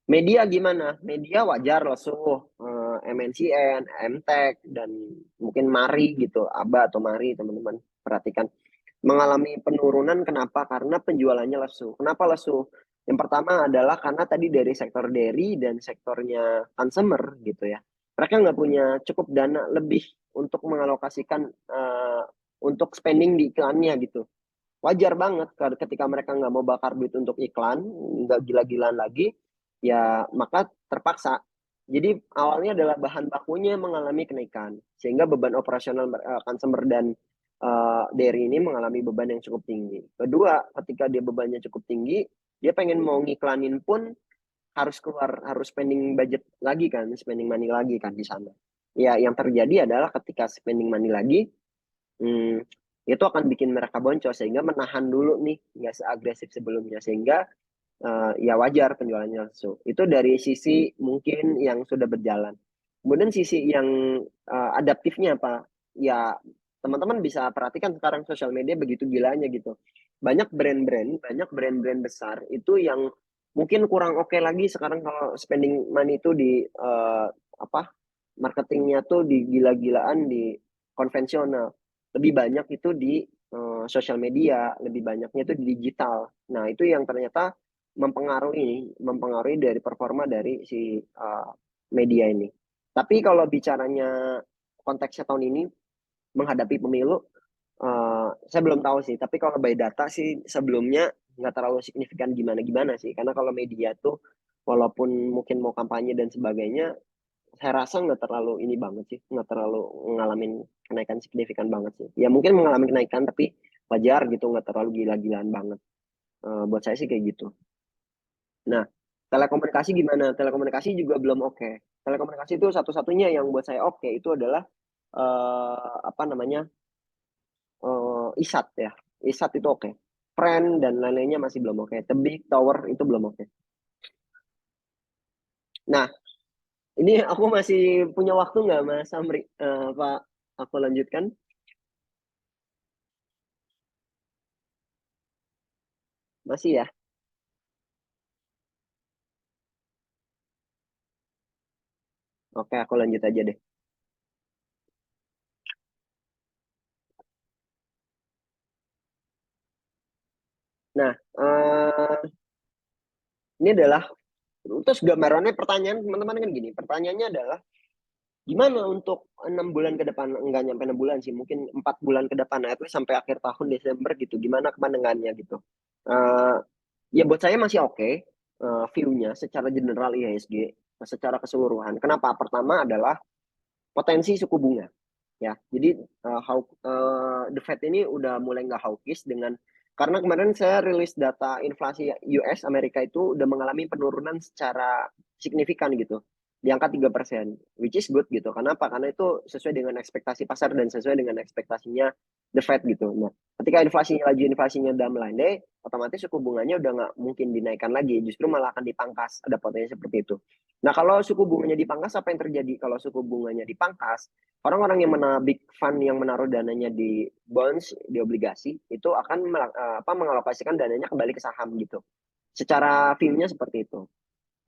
media gimana? Media wajar lesuh, MNCN, MTech, dan mungkin Mari gitu, Aba atau Mari, teman-teman perhatikan. Mengalami penurunan, kenapa? Karena penjualannya lesuh. Kenapa lesuh? Yang pertama adalah karena tadi dari sektor dairy dan sektornya consumer gitu ya. Mereka nggak punya cukup dana lebih untuk mengalokasikan untuk spending di iklannya gitu. Wajar banget ketika mereka nggak mau bakar duit untuk iklan, nggak gila-gilaan lagi, ya maka terpaksa. Jadi awalnya adalah bahan bakunya mengalami kenaikan, sehingga beban operasional consumer dan dairy ini mengalami beban yang cukup tinggi. Kedua, ketika dia bebannya cukup tinggi, dia pengen mau ngiklanin pun harus spending budget lagi kan, spending money lagi kan di sana. Ya, yang terjadi adalah ketika spending money lagi, hmm, itu akan bikin mereka boncos, sehingga menahan dulu nih, nggak seagresif sebelumnya, sehingga ya wajar penjualannya langsung. Itu dari sisi mungkin yang sudah berjalan. Kemudian sisi yang adaptifnya apa? Ya teman-teman bisa perhatikan sekarang sosial media begitu gilanya gitu. Banyak brand-brand besar itu yang mungkin kurang oke lagi sekarang kalau spending money itu di apa, marketingnya tuh di gila-gilaan di konvensional. Lebih banyak itu di sosial media, lebih banyaknya itu di digital. Nah, itu yang ternyata mempengaruhi dari performa dari si media ini. Tapi kalau bicaranya konteksnya tahun ini menghadapi pemilu, saya belum tahu sih. Tapi kalau by data sih sebelumnya nggak terlalu signifikan gimana-gimana sih. Karena kalau media tuh walaupun mungkin mau kampanye dan sebagainya, saya rasa nggak terlalu ini banget sih, nggak terlalu ngalamin kenaikan signifikan banget sih. Ya mungkin mengalami kenaikan tapi wajar gitu, nggak terlalu gila-gilaan banget. Buat saya sih kayak gitu. Nah, telekomunikasi gimana? Telekomunikasi juga belum oke. Telekomunikasi itu satu-satunya yang buat saya oke itu adalah apa namanya, ISAT ya. ISAT itu oke. Friend dan lain-lainnya masih belum oke. The Big Tower itu belum oke. Nah, ini aku masih punya waktu nggak Mas Amri? Pak, aku lanjutkan. Masih ya? Oke, aku lanjut aja deh. Nah, ini adalah terus gambarannya pertanyaan teman-teman kan gini. Pertanyaannya adalah gimana untuk 6 bulan ke depan? Enggak nyampe 6 bulan sih, mungkin 4 bulan ke depan, at least sampai akhir tahun Desember gitu. Gimana kepandangannya gitu? Eh, ya buat saya masih oke, view-nya secara general IHSG secara keseluruhan. Kenapa? Pertama adalah potensi suku bunga. Ya, jadi the Fed ini udah mulai nggak hawkish dengan karena kemarin saya rilis data inflasi US Amerika itu udah mengalami penurunan secara signifikan gitu di angka 3%, which is good gitu. Kenapa? Karena itu sesuai dengan ekspektasi pasar dan sesuai dengan ekspektasinya the Fed gitu. Nah, ketika inflasinya udah melandai, otomatis suku bunganya udah nggak mungkin dinaikkan lagi, justru malah akan dipangkas. Ada potensi seperti itu. Nah, kalau suku bunganya dipangkas, apa yang terjadi? Kalau suku bunganya dipangkas, orang-orang yang big fund yang menaruh dananya di bonds, di obligasi, itu akan mengalokasikan dananya kembali ke saham gitu. Secara view-nya seperti itu.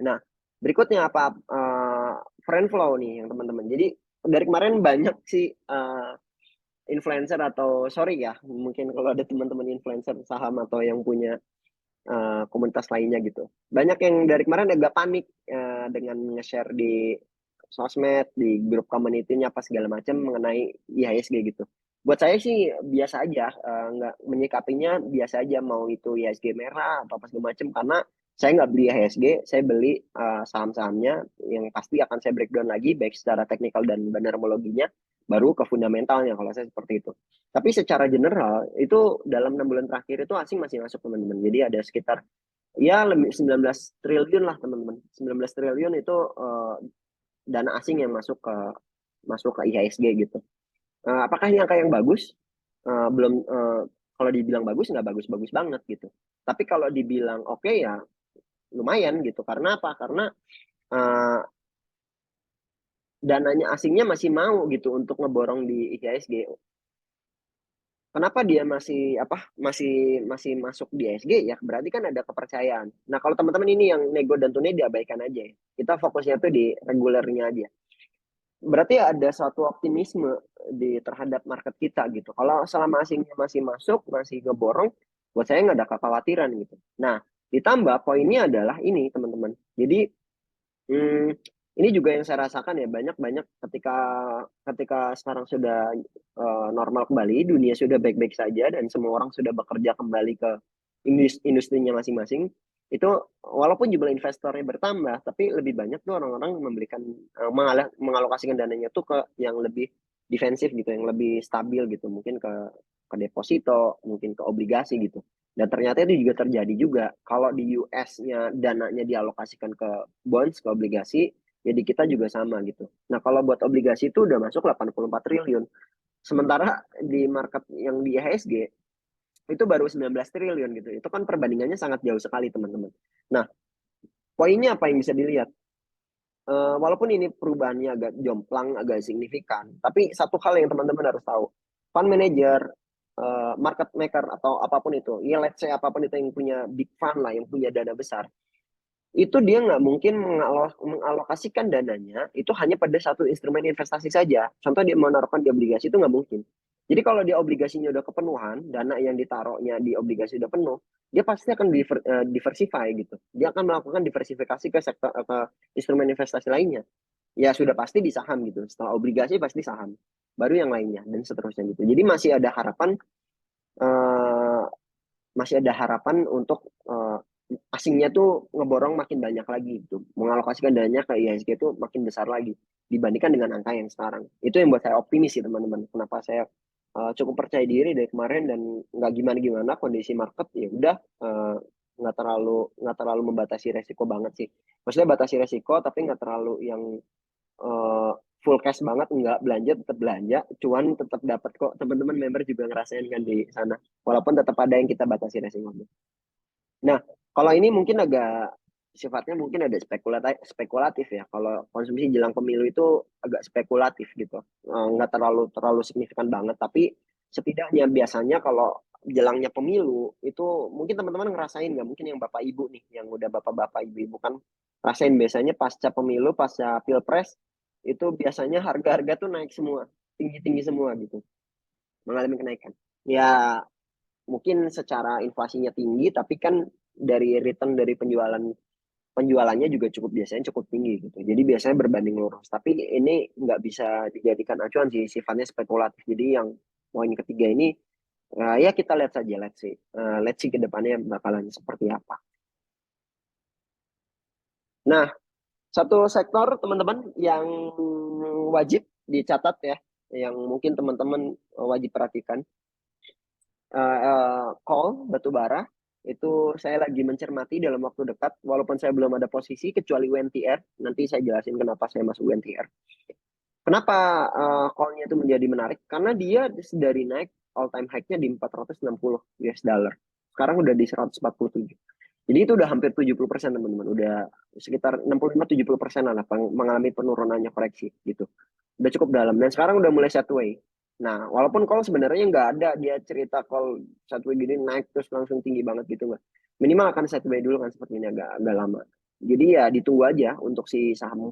Nah, berikutnya apa? Friend flow nih yang teman-teman. Jadi dari kemarin banyak sih influencer atau sorry ya, mungkin kalau ada teman-teman influencer saham atau yang punya komunitas lainnya gitu. Banyak yang dari kemarin agak panik dengan nge-share di sosmed, di grup community-nya apa segala macam mengenai IHSG gitu. Buat saya sih biasa aja, nggak menyikapinya biasa aja, mau itu IHSG merah atau apa segala macam, karena saya nggak beli IHSG, saya beli saham-sahamnya yang pasti akan saya breakdown lagi baik secara teknikal dan banarmologinya, baru ke fundamentalnya kalau saya seperti itu. Tapi secara general itu dalam 6 bulan terakhir itu asing masih masuk teman-teman. Jadi ada sekitar ya lebih 19 triliun lah teman-teman. 19 triliun itu dana asing yang masuk ke IHSG gitu. Apakah ini angka yang bagus? Belum kalau dibilang bagus nggak bagus-bagus banget gitu. Tapi kalau dibilang oke ya lumayan gitu. Karena apa? Karena uh, dananya asingnya masih mau gitu untuk ngeborong di IHSG. Kenapa dia masih masuk di SG ya, berarti kan ada kepercayaan. Nah, kalau teman-teman ini yang nego dan tunai diabaikan aja ya. Kita fokusnya tuh di regulernya aja. Berarti ada suatu optimisme di terhadap market kita gitu. Kalau selama asingnya masih masuk, masih ngeborong, buat saya nggak ada kekhawatiran gitu. Nah, ditambah poinnya adalah ini teman-teman. Jadi Hmm, ini juga yang saya rasakan ya, banyak-banyak ketika ketika sekarang sudah normal kembali, dunia sudah baik-baik saja dan semua orang sudah bekerja kembali ke industrinya masing-masing. Itu walaupun jumlah investornya bertambah, tapi lebih banyak tuh orang-orang mengalokasikan dananya tuh ke yang lebih defensif gitu, yang lebih stabil gitu, mungkin ke deposito, mungkin ke obligasi gitu. Dan ternyata itu juga terjadi juga. Kalau di US-nya dananya dialokasikan ke bonds, ke obligasi, ya di kita juga sama gitu. Nah, kalau buat obligasi itu udah masuk 84 triliun. Sementara di market yang di IHSG itu baru 19 triliun gitu. Itu kan perbandingannya sangat jauh sekali, teman-teman. Nah, poinnya apa yang bisa dilihat? Walaupun ini perubahannya agak jomplang, agak signifikan, tapi satu hal yang teman-teman harus tahu, fund manager, market maker atau apapun itu, ya let's say apapun itu yang punya big fund lah, yang punya dana besar, itu dia nggak mungkin mengalokasikan dananya itu hanya pada satu instrumen investasi saja. Contoh dia menaruhkan di obligasi itu nggak mungkin. Jadi kalau dia obligasinya udah kepenuhan, dana yang ditaruhnya di obligasi udah penuh, dia pasti akan diversify gitu. Dia akan melakukan diversifikasi ke sektor ke instrumen investasi lainnya. Ya sudah pasti di saham gitu. Setelah obligasi pasti saham. Baru yang lainnya dan seterusnya gitu. Jadi eh, masih ada harapan untuk asingnya tuh ngeborong makin banyak lagi gitu. Mengalokasikan dananya ke IHSG itu makin besar lagi dibandingkan dengan angka yang sekarang. Itu yang buat saya optimis sih teman-teman. Kenapa saya cukup percaya diri dari kemarin dan nggak gimana-gimana kondisi market ya udah nggak terlalu membatasi resiko banget sih. Maksudnya batasi resiko tapi nggak terlalu yang full cash banget, enggak, belanja tetap belanja, cuan tetap dapat kok. Teman-teman member juga ngerasain kan di sana, walaupun tetap ada yang kita batasi resikonya. Nah, kalau ini mungkin agak sifatnya mungkin ada spekulatif ya. Kalau konsumsi jelang pemilu itu agak spekulatif gitu. Nggak terlalu terlalu signifikan banget, tapi setidaknya biasanya kalau jelangnya pemilu itu mungkin teman-teman ngerasain nggak? Mungkin yang bapak ibu nih, yang udah bapak-bapak ibu-ibu kan rasain biasanya pasca pemilu, pasca pilpres itu biasanya harga-harga tuh naik semua, tinggi-tinggi semua gitu, mengalami kenaikan. Ya mungkin secara inflasinya tinggi, tapi kan dari return dari penjualannya juga biasanya cukup tinggi gitu. Jadi biasanya berbanding lurus. Tapi ini nggak bisa dijadikan acuan sih, sifatnya spekulatif. Jadi yang poin ketiga ini ya kita lihat saja, let's see ke depannya bakalan seperti apa. Nah, satu sektor teman-teman yang wajib dicatat ya, yang mungkin teman-teman wajib perhatikan, call batu bara itu saya lagi mencermati dalam waktu dekat, walaupun saya belum ada posisi kecuali UNTR. Nanti saya jelasin kenapa saya masuk UNTR. Kenapa call-nya itu menjadi menarik? Karena dia dari naik all time high-nya di 460 US dollar. Sekarang udah di 147. Jadi itu udah hampir 70% teman-teman. Udah sekitar 65-70% lah mengalami penurunannya koreksi gitu. Udah cukup dalam. Dan sekarang udah mulai sideways. Nah, walaupun call sebenarnya nggak ada dia cerita call sideways gini naik terus langsung tinggi banget gitu nggak. Minimal akan sideways dulu kan seperti ini agak lama. Jadi ya ditunggu aja untuk si saham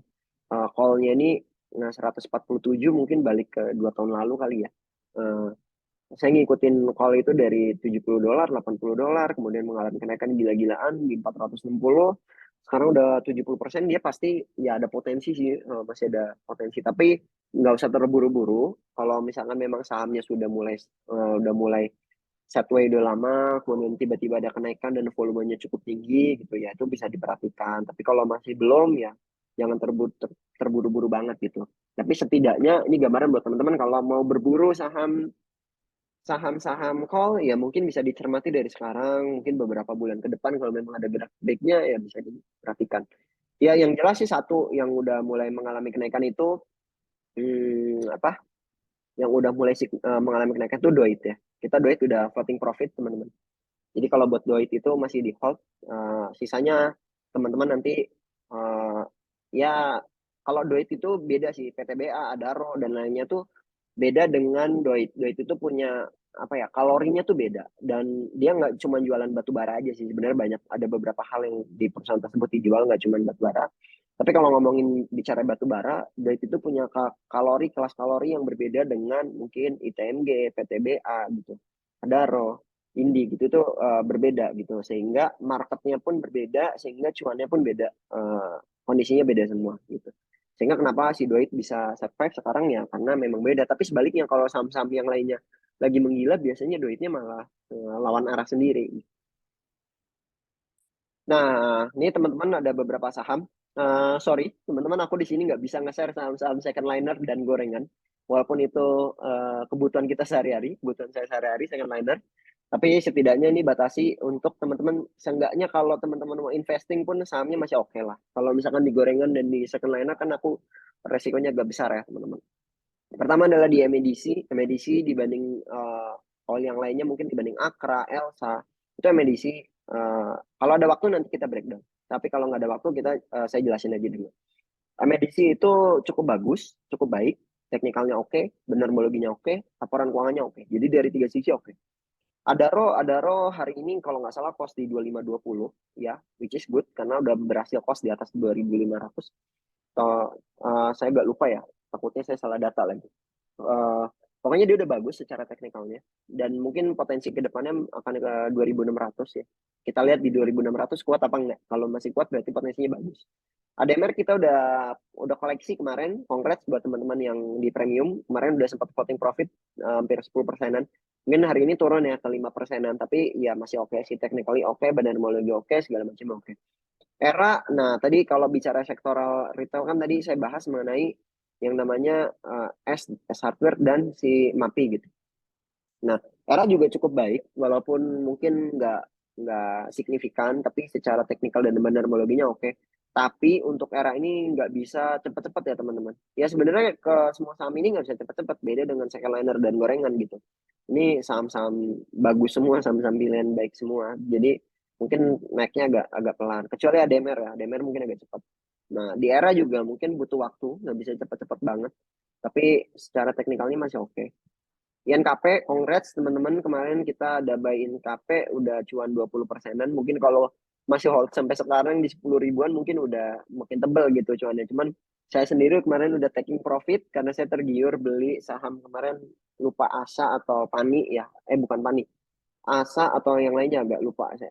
call-nya ini. Nah, 147 mungkin balik ke 2 tahun lalu kali ya. Eh, saya ngikutin call itu dari $70, $80, kemudian mengalami kenaikan gila-gilaan di 460. Sekarang udah 70%, dia pasti ya ada potensi sih, masih ada potensi. Tapi nggak usah terburu-buru. Kalau misalkan memang sahamnya sudah mulai sideways udah lama, kemudian tiba-tiba ada kenaikan dan volumenya cukup tinggi gitu ya, itu bisa diperhatikan. Tapi kalau masih belum ya jangan terburu-buru banget gitu. Tapi setidaknya ini gambaran buat teman-teman kalau mau berburu saham-saham call ya mungkin bisa dicermati dari sekarang, mungkin beberapa bulan ke depan kalau memang ada gerak baiknya ya bisa diperhatikan. Ya yang jelas sih satu yang udah mulai mengalami kenaikan itu apa? Yang udah mulai mengalami kenaikan itu Doit ya. Kita Doit udah floating profit teman-teman. Jadi kalau buat Doit itu masih di hold, sisanya teman-teman nanti ya kalau Doit itu beda sih, PTBA, Adaro dan lainnya tuh beda dengan Doit. Doit itu punya apa ya, kalorinya tuh beda dan dia nggak cuma jualan batu bara aja sih, sebenarnya banyak ada beberapa hal yang di perusahaan tersebut dijual, nggak cuma batu bara. Tapi kalau ngomongin bicara batu bara, Doit itu punya kelas kalori yang berbeda dengan mungkin ITMG, PTBA gitu, Adaro, Indi gitu tuh berbeda gitu, sehingga marketnya pun berbeda, sehingga cuannya pun beda, kondisinya beda semua gitu. Sehingga kenapa si Doit bisa survive sekarang ya karena memang beda. Tapi sebaliknya kalau saham-saham yang lainnya lagi menggila, biasanya Doitnya malah lawan arah sendiri. Nah, ini teman-teman ada beberapa saham. Sorry, teman-teman, aku di sini nggak bisa nge-share saham-saham second liner dan gorengan. Walaupun itu kebutuhan kita sehari-hari, kebutuhan saya sehari-hari second liner. Tapi setidaknya ini batasi untuk teman-teman, seenggaknya kalau teman-teman mau investing pun sahamnya masih oke lah. Kalau misalkan di gorengan dan di second liner kan aku resikonya agak besar ya teman-teman. Pertama adalah di MEDC. MEDC dibanding all yang lainnya mungkin dibanding Akra, Elsa, itu MEDC. Kalau ada waktu nanti kita breakdown. Tapi kalau nggak ada waktu saya jelasin aja dulu. MEDC itu cukup bagus, cukup baik, teknikalnya oke, benermologinya oke, laporan keuangannya oke. Jadi dari tiga sisi oke. Adaro hari ini kalau nggak salah cost di 2520 ya, which is good karena udah berhasil cost di atas 2500. Saya nggak lupa ya, takutnya saya salah data lagi. Pokoknya dia udah bagus secara teknikalnya dan mungkin potensi ke depannya akan ke 2600 ya. Kita lihat di 2600 kuat apa enggak. Kalau masih kuat berarti potensinya bagus. ADMR kita udah koleksi kemarin, congrats buat teman-teman yang di premium. Kemarin udah sempat floating profit hampir 10%-an. Mungkin hari ini turun ya ke 5%-an, tapi ya masih oke sih, technically oke, badan homologi oke, segala macam oke. Era, nah tadi kalau bicara sektoral retail kan tadi saya bahas mengenai yang namanya S Hardware dan si MAPI gitu. Nah, Era juga cukup baik, walaupun mungkin nggak signifikan, tapi secara teknikal dan benar homologinya oke. Tapi untuk era ini nggak bisa cepet-cepet ya teman-teman. Ya sebenarnya ke semua saham ini nggak bisa cepet-cepet, beda dengan second dan gorengan gitu. Ini saham-saham bagus semua, saham-saham pilihan baik semua. Jadi mungkin naiknya agak agak pelan. Kecuali ADMR ya, ADMR mungkin agak cepat. Nah di era juga mungkin butuh waktu, nggak bisa cepet-cepet banget. Tapi secara teknikalnya masih oke. INKP, congrats teman-teman. Kemarin kita ada buy INKP udah cuan 20%-an. Mungkin kalau masih hold sampai sekarang di 10 ribuan mungkin udah makin tebel gitu cuannya. Cuman saya sendiri kemarin udah taking profit karena saya tergiur beli saham kemarin, lupa Asa atau Pani ya. Bukan Pani. Asa atau yang lainnya agak lupa saya.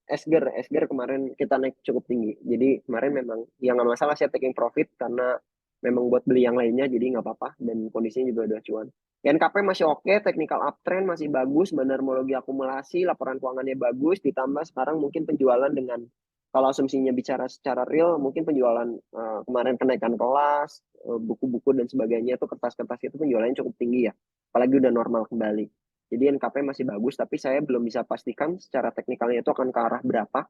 Esger kemarin kita naik cukup tinggi. Jadi kemarin memang yang nggak masalah saya taking profit karena memang buat beli yang lainnya jadi nggak apa-apa dan kondisinya juga udah cuan. NKP masih oke, technical uptrend masih bagus, benermologi akumulasi, laporan keuangannya bagus, ditambah sekarang mungkin penjualan dengan kalau asumsinya bicara secara real, mungkin penjualan kemarin kenaikan kelas, buku-buku dan sebagainya itu kertas-kertas itu penjualannya cukup tinggi ya, apalagi udah normal kembali. Jadi NKP masih bagus, tapi saya belum bisa pastikan secara teknikalnya itu akan ke arah berapa.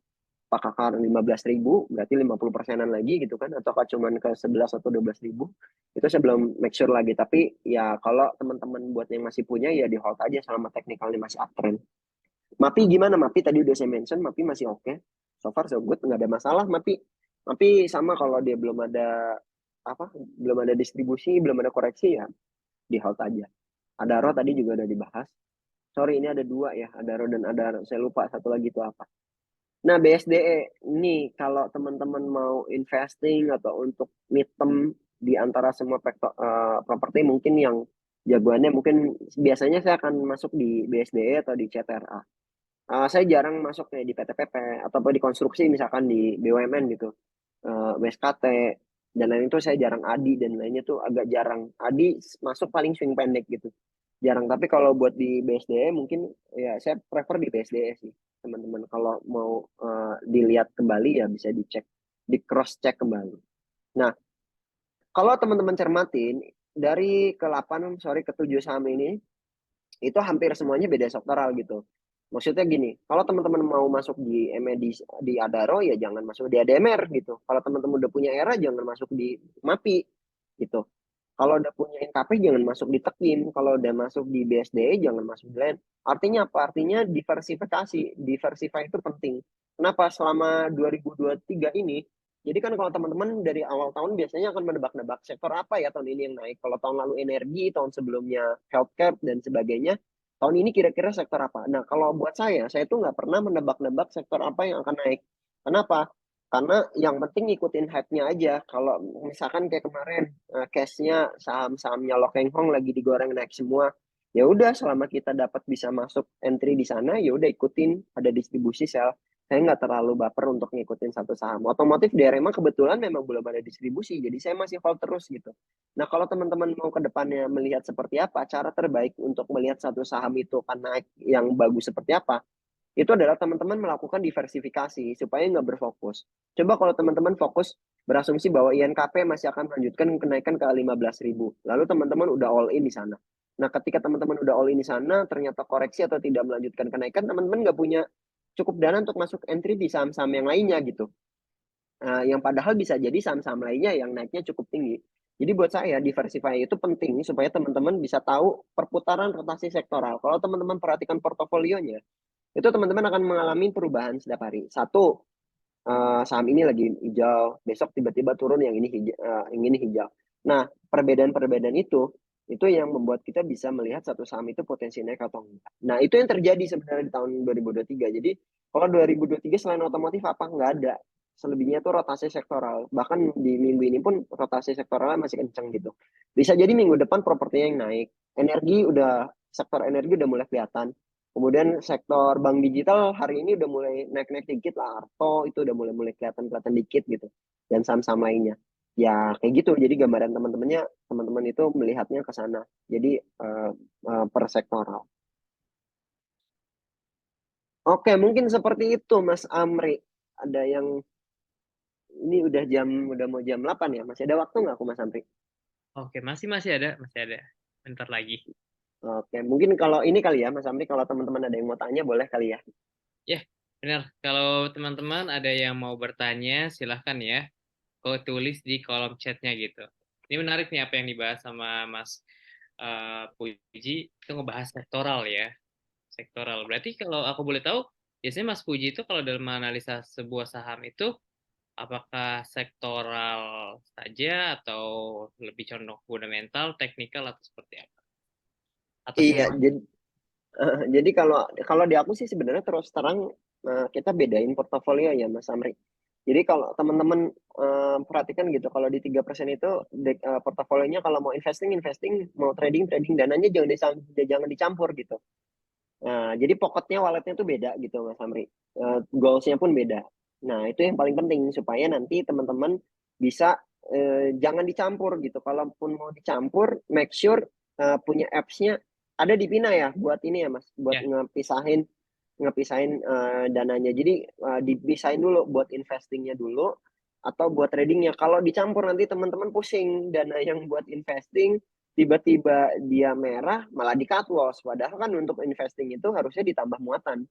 Apakah ke arah 15.000, berarti 50%-an lagi gitu kan, atau cuma ke 11 atau 12.000, itu saya belum make sure lagi. Tapi ya kalau teman-teman buat yang masih punya, ya di hold aja selama teknikalnya masih uptrend. MAPI gimana? MAPI tadi udah saya mention, MAPI masih oke. So far so good, nggak ada masalah MAPI. MAPI sama kalau dia belum ada belum ada distribusi, belum ada koreksi ya di hold aja. Adaro tadi juga udah dibahas. Sorry, ini ada dua ya, Adaro dan Adaro. Saya lupa satu lagi itu apa. Nah, BSDE ini kalau teman-teman mau investing atau untuk midterm di antara semua properti mungkin yang jagoannya mungkin biasanya saya akan masuk di BSDE atau di CTRA. Saya jarang masuk kayak di PTPP atau di konstruksi misalkan di BUMN gitu. WSKT dan lain itu saya jarang. ADI dan lainnya tuh agak jarang. ADI masuk paling swing pendek gitu. Jarang. Tapi kalau buat di BSDE mungkin ya saya prefer di BSDE sih teman-teman. Kalau mau dilihat kembali ya bisa dicek, di cross check kembali. Nah, kalau teman-teman cermatin dari ke-8, sorry ke-7 saham ini itu hampir semuanya beda sektoral gitu. Maksudnya gini, kalau teman-teman mau masuk di di Adaro ya jangan masuk di ADMR gitu. Kalau teman-teman udah punya era jangan masuk di MAPI gitu. Kalau udah punya NKP jangan masuk di Tekim. Kalau udah masuk di BSDE jangan masuk di lain. Artinya apa? Artinya diversifikasi. Diversify itu penting. Kenapa? Selama 2023 ini, jadi kan kalau teman-teman dari awal tahun biasanya akan menebak-nebak sektor apa ya tahun ini yang naik. Kalau tahun lalu energi, tahun sebelumnya healthcare dan sebagainya. Tahun ini kira-kira sektor apa? Nah, kalau buat saya tuh nggak pernah menebak-nebak sektor apa yang akan naik. Kenapa? Karena yang penting ngikutin hype-nya aja. Kalau misalkan kayak kemarin case-nya saham-sahamnya Lokeng Hong lagi digoreng naik semua, ya udah selama kita dapat bisa masuk entry di sana, ya udah ikutin ada distribusi sell. Saya nggak terlalu baper untuk ngikutin satu saham. Otomotif di RMA kebetulan memang belum ada distribusi, jadi saya masih hold terus gitu. Nah, kalau teman-teman mau ke depannya melihat seperti apa, cara terbaik untuk melihat satu saham itu akan naik yang bagus seperti apa, itu adalah teman-teman melakukan diversifikasi supaya nggak berfokus. Coba kalau teman-teman fokus berasumsi bahwa INKP masih akan melanjutkan kenaikan ke 15.000, lalu teman-teman udah all in di sana. Nah, ketika teman-teman udah all in di sana, ternyata koreksi atau tidak melanjutkan kenaikan, teman-teman nggak punya cukup dana untuk masuk entry di saham-saham yang lainnya gitu. Yang padahal bisa jadi saham-saham lainnya yang naiknya cukup tinggi. Jadi buat saya diversify itu penting supaya teman-teman bisa tahu perputaran rotasi sektoral. Kalau teman-teman perhatikan portofolionya, itu teman-teman akan mengalami perubahan setiap hari. Satu, saham ini lagi hijau, besok tiba-tiba turun yang ini hijau. Nah, perbedaan-perbedaan itu yang membuat kita bisa melihat satu saham itu potensi naik atau enggak. Nah, itu yang terjadi sebenarnya di tahun 2023. Jadi, kalau 2023 selain otomotif apa? Enggak ada. Selebihnya tuh rotasi sektoral. Bahkan di minggu ini pun rotasi sektoralnya masih kencang gitu. Bisa jadi minggu depan propertinya yang naik. Sektor energi udah mulai kelihatan. Kemudian sektor bank digital hari ini udah mulai naik-naik dikit lah. Arto itu udah mulai kelihatan dikit gitu. Dan saham-saham lainnya. Ya kayak gitu. Jadi gambaran teman-teman itu melihatnya ke sana. Jadi per sektoral. Oke, mungkin seperti itu Mas Amri. Ada yang ini udah mau jam 8 ya. Masih ada waktu nggak aku Mas Amri? Oke, masih masih ada. Bentar lagi. Oke, mungkin kalau ini kali ya Mas Amri, kalau teman-teman ada yang mau tanya boleh kali ya. Ya, Benar. Kalau teman-teman ada yang mau bertanya, silahkan ya. Kau tulis di kolom chatnya gitu. Ini menarik nih apa yang dibahas sama Mas Puji. Itu ngebahas sektoral ya. Sektoral. Berarti kalau aku boleh tahu, biasanya Mas Puji itu kalau dalam analisa sebuah saham itu, apakah sektoral saja atau lebih condong fundamental, teknikal atau seperti apa? Atau Iya, semua? jadi kalau kalau di aku sih sebenarnya terus terang kita bedain portofolio ya Mas Amri. Jadi kalau teman-teman perhatikan gitu, kalau di 3% itu portofolionya kalau mau investing investing, mau trading trading, dananya jangan dicampur gitu. Nah, jadi pokoknya walletnya tuh beda gitu Mas Amri. Goalsnya pun beda. Nah, itu yang paling penting supaya nanti teman-teman bisa jangan dicampur gitu. Kalaupun mau dicampur, make sure punya apps-nya ada di Pina ya buat ini ya Mas, buat Ya, ngepisahin ngepisahin dananya. Jadi dipisahin dulu buat investingnya dulu atau buat tradingnya. Kalau dicampur nanti teman-teman pusing, dana yang buat investing tiba-tiba dia merah malah di cut loss. Padahal kan untuk investing itu harusnya ditambah muatan,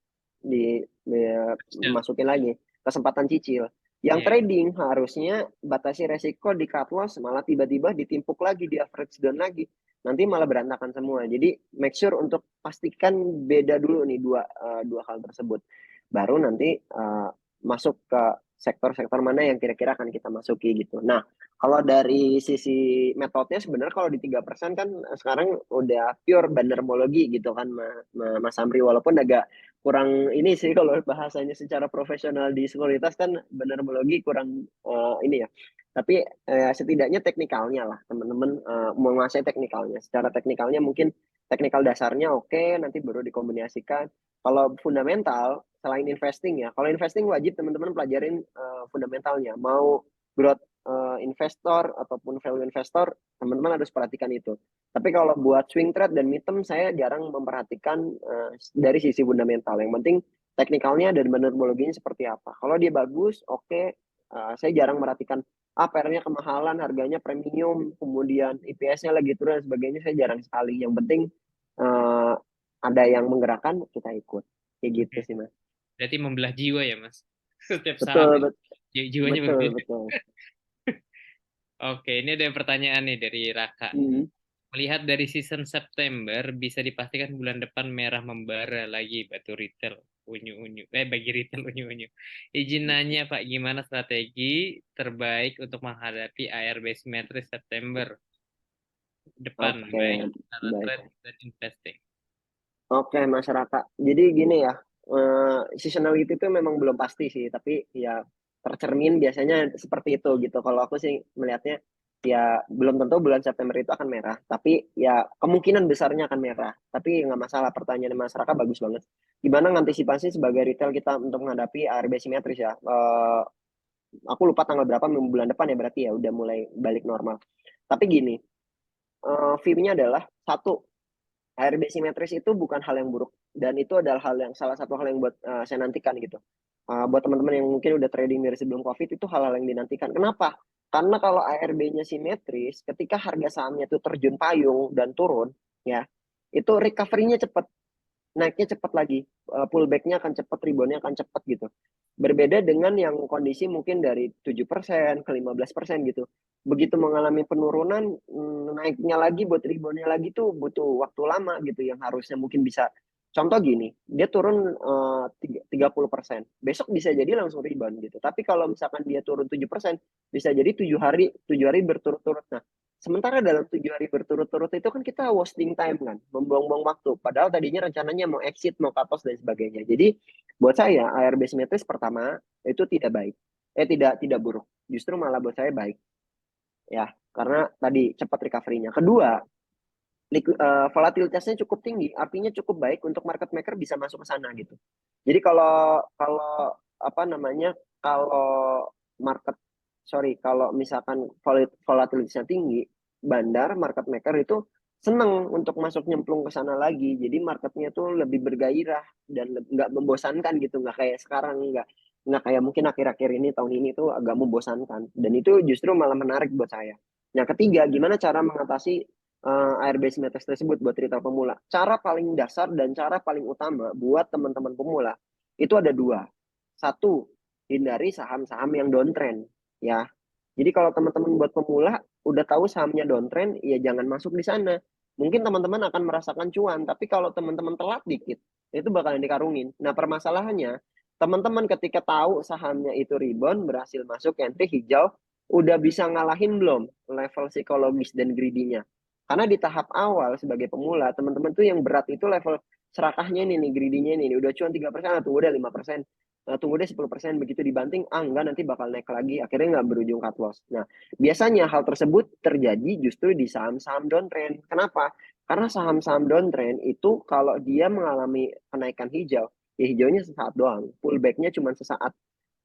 ya, masukin lagi kesempatan cicil. Yang ya. trading harusnya batasi resiko di cut loss, malah tiba-tiba ditimpuk lagi, di average down lagi. Nanti malah berantakan semua. Jadi make sure untuk pastikan beda dulu nih dua hal tersebut. Baru nanti masuk ke sektor-sektor mana yang kira-kira akan kita masuki gitu. Nah, kalau dari sisi metodenya sebenarnya kalau di 3% kan sekarang udah pure bandermologi gitu kan Mas Amri, walaupun agak kurang ini sih kalau bahasanya secara profesional di sekuritas kan bandermologi kurang ini ya. Tapi setidaknya teknikalnya lah teman-teman menguasai teknikalnya. Secara teknikalnya mungkin teknikal dasarnya oke, nanti baru dikombinasikan. Kalau fundamental selain investing ya, kalau investing wajib teman-teman pelajarin fundamentalnya. Mau growth investor ataupun value investor, teman-teman harus perhatikan itu. Tapi kalau buat swing trade dan midterm, saya jarang memperhatikan dari sisi fundamental. Yang penting teknikalnya dan metodologinya seperti apa. Kalau dia bagus, oke. Saya jarang merhatikan PR-nya kemahalan, harganya premium, kemudian IPS-nya lagi turun dan sebagainya. Saya jarang sekali. Yang penting uh, ada yang menggerakkan, kita ikut. Kayak gitu Oke. sih, Mas. Berarti membelah jiwa ya, Mas. Setiap saham Betul, itu jiwanya betul, berbeda. betul. Oke, ini ada pertanyaan nih dari Raka. Hmm. Melihat dari season September, bisa dipastikan bulan depan merah membara lagi batu retail unyu-unyu. Bagi retail unyu-unyu. Izin nanya Pak, gimana strategi terbaik untuk menghadapi ARB simetris September depan, Oke, baik secara baik. trade dan investing? Oke, masyarakat. Jadi gini ya, seasonality itu memang belum pasti sih, tapi ya tercermin biasanya seperti itu gitu. Kalau aku sih melihatnya ya belum tentu bulan September itu akan merah, tapi ya kemungkinan besarnya akan merah. Tapi nggak masalah, pertanyaan masyarakat bagus banget. Gimana ngantisipasi sebagai retail kita untuk menghadapi ARB simetris ya? Aku lupa tanggal berapa, bulan depan ya berarti ya udah mulai balik normal. Tapi gini, view-nya adalah satu, ARB simetris itu bukan hal yang buruk, dan itu adalah salah satu hal yang buat saya nantikan gitu. Buat teman-teman yang mungkin udah trading dari sebelum COVID, itu hal-hal yang dinantikan. Kenapa? Karena kalau ARB-nya simetris, ketika harga sahamnya itu terjun payung dan turun, ya, itu recovery-nya cepat, naiknya cepat lagi, pullback-nya akan cepat, rebound-nya akan cepat gitu. Berbeda dengan yang kondisi mungkin dari 7% ke 15% gitu. Begitu mengalami penurunan, naiknya lagi buat rebound-nya lagi tuh butuh waktu lama gitu, yang harusnya mungkin bisa, contoh gini, dia turun 30%. Besok bisa jadi langsung rebound gitu. Tapi kalau misalkan dia turun 7%, bisa jadi 7 hari berturut-turut. Nah, sementara dalam 7 hari berturut-turut itu kan kita wasting time kan, membuang-buang waktu. Padahal tadinya rencananya mau exit, mau cut loss dan sebagainya. Jadi buat saya ARB simetris pertama itu tidak baik, tidak buruk, justru malah buat saya baik ya, karena tadi cepat recovery-nya. Kedua, volatilitasnya cukup tinggi, artinya cukup baik untuk market maker bisa masuk ke sana gitu. Jadi kalau kalau apa namanya, kalau market kalau misalkan volatilitasnya tinggi, bandar market maker itu seneng untuk masuk nyemplung ke sana lagi. Jadi marketnya tuh lebih bergairah dan nggak membosankan gitu, nggak kayak sekarang, nggak kayak mungkin akhir-akhir ini, tahun ini tuh agak membosankan. Dan itu justru malah menarik buat saya. Yang ketiga, gimana cara mengatasi ARB simetris tersebut buat retail pemula? Cara paling dasar dan cara paling utama buat teman-teman pemula itu ada dua. Satu, hindari saham-saham yang downtrend ya. Jadi kalau teman-teman buat pemula udah tahu sahamnya downtrend, ya jangan masuk di sana. Mungkin teman-teman akan merasakan cuan, tapi kalau teman-teman telat dikit, itu bakalan dikarungin. Nah, permasalahannya, teman-teman ketika tahu sahamnya itu rebound, berhasil masuk entry hijau, udah bisa ngalahin belum level psikologis dan greedy-nya? Karena di tahap awal sebagai pemula, teman-teman tuh yang berat itu level serakahnya ini nih, greedy-nya ini. Udah cuan 3%, tunggu udah 5%. Tunggu deh 10%, begitu dibanting, enggak nanti bakal naik lagi, akhirnya nggak berujung cut loss. Nah, biasanya hal tersebut terjadi justru di saham-saham downtrend. Kenapa? Karena saham-saham downtrend itu kalau dia mengalami kenaikan hijau, ya hijaunya sesaat doang, pullbacknya cuma sesaat,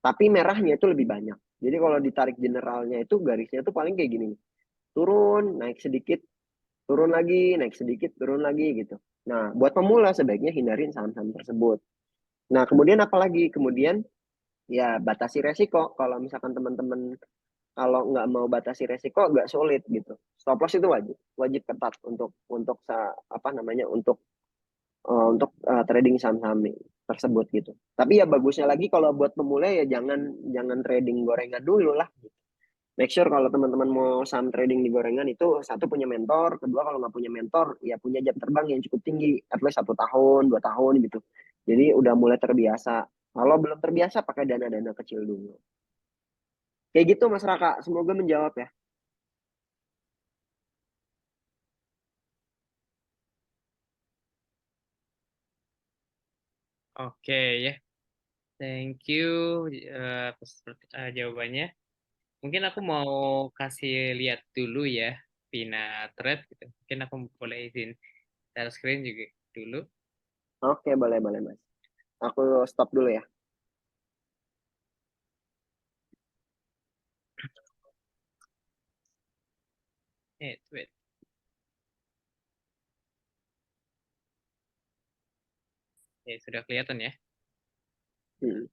tapi merahnya itu lebih banyak. Jadi kalau ditarik generalnya itu garisnya itu paling kayak gini nih, turun, naik sedikit, turun lagi, naik sedikit, turun lagi gitu. Nah, buat pemula sebaiknya hindarin saham-saham tersebut. Nah, kemudian apalagi? Kemudian ya batasi resiko. Kalau misalkan teman-teman kalau nggak mau batasi resiko agak sulit gitu. Stop loss itu wajib, wajib ketat untuk apa namanya untuk trading saham-saham tersebut gitu. Tapi ya bagusnya lagi kalau buat pemula ya jangan jangan trading gorengan dulu lah. Make sure kalau teman-teman mau saham trading di gorengan itu satu punya mentor, kedua kalau nggak punya mentor ya punya jam terbang yang cukup tinggi, at least 1 tahun, 2 tahun gitu. Jadi udah mulai terbiasa. Kalau belum terbiasa pakai dana-dana kecil dulu. Kayak gitu Mas Raka, semoga menjawab ya. Oke ya, thank you atas jawabannya. Mungkin aku mau kasih lihat dulu ya Pina Thread gitu. Mungkin aku boleh izin share screen juga dulu. Oke, boleh boleh Mas. Aku stop dulu ya. Wait. Sudah kelihatan ya. Hmm.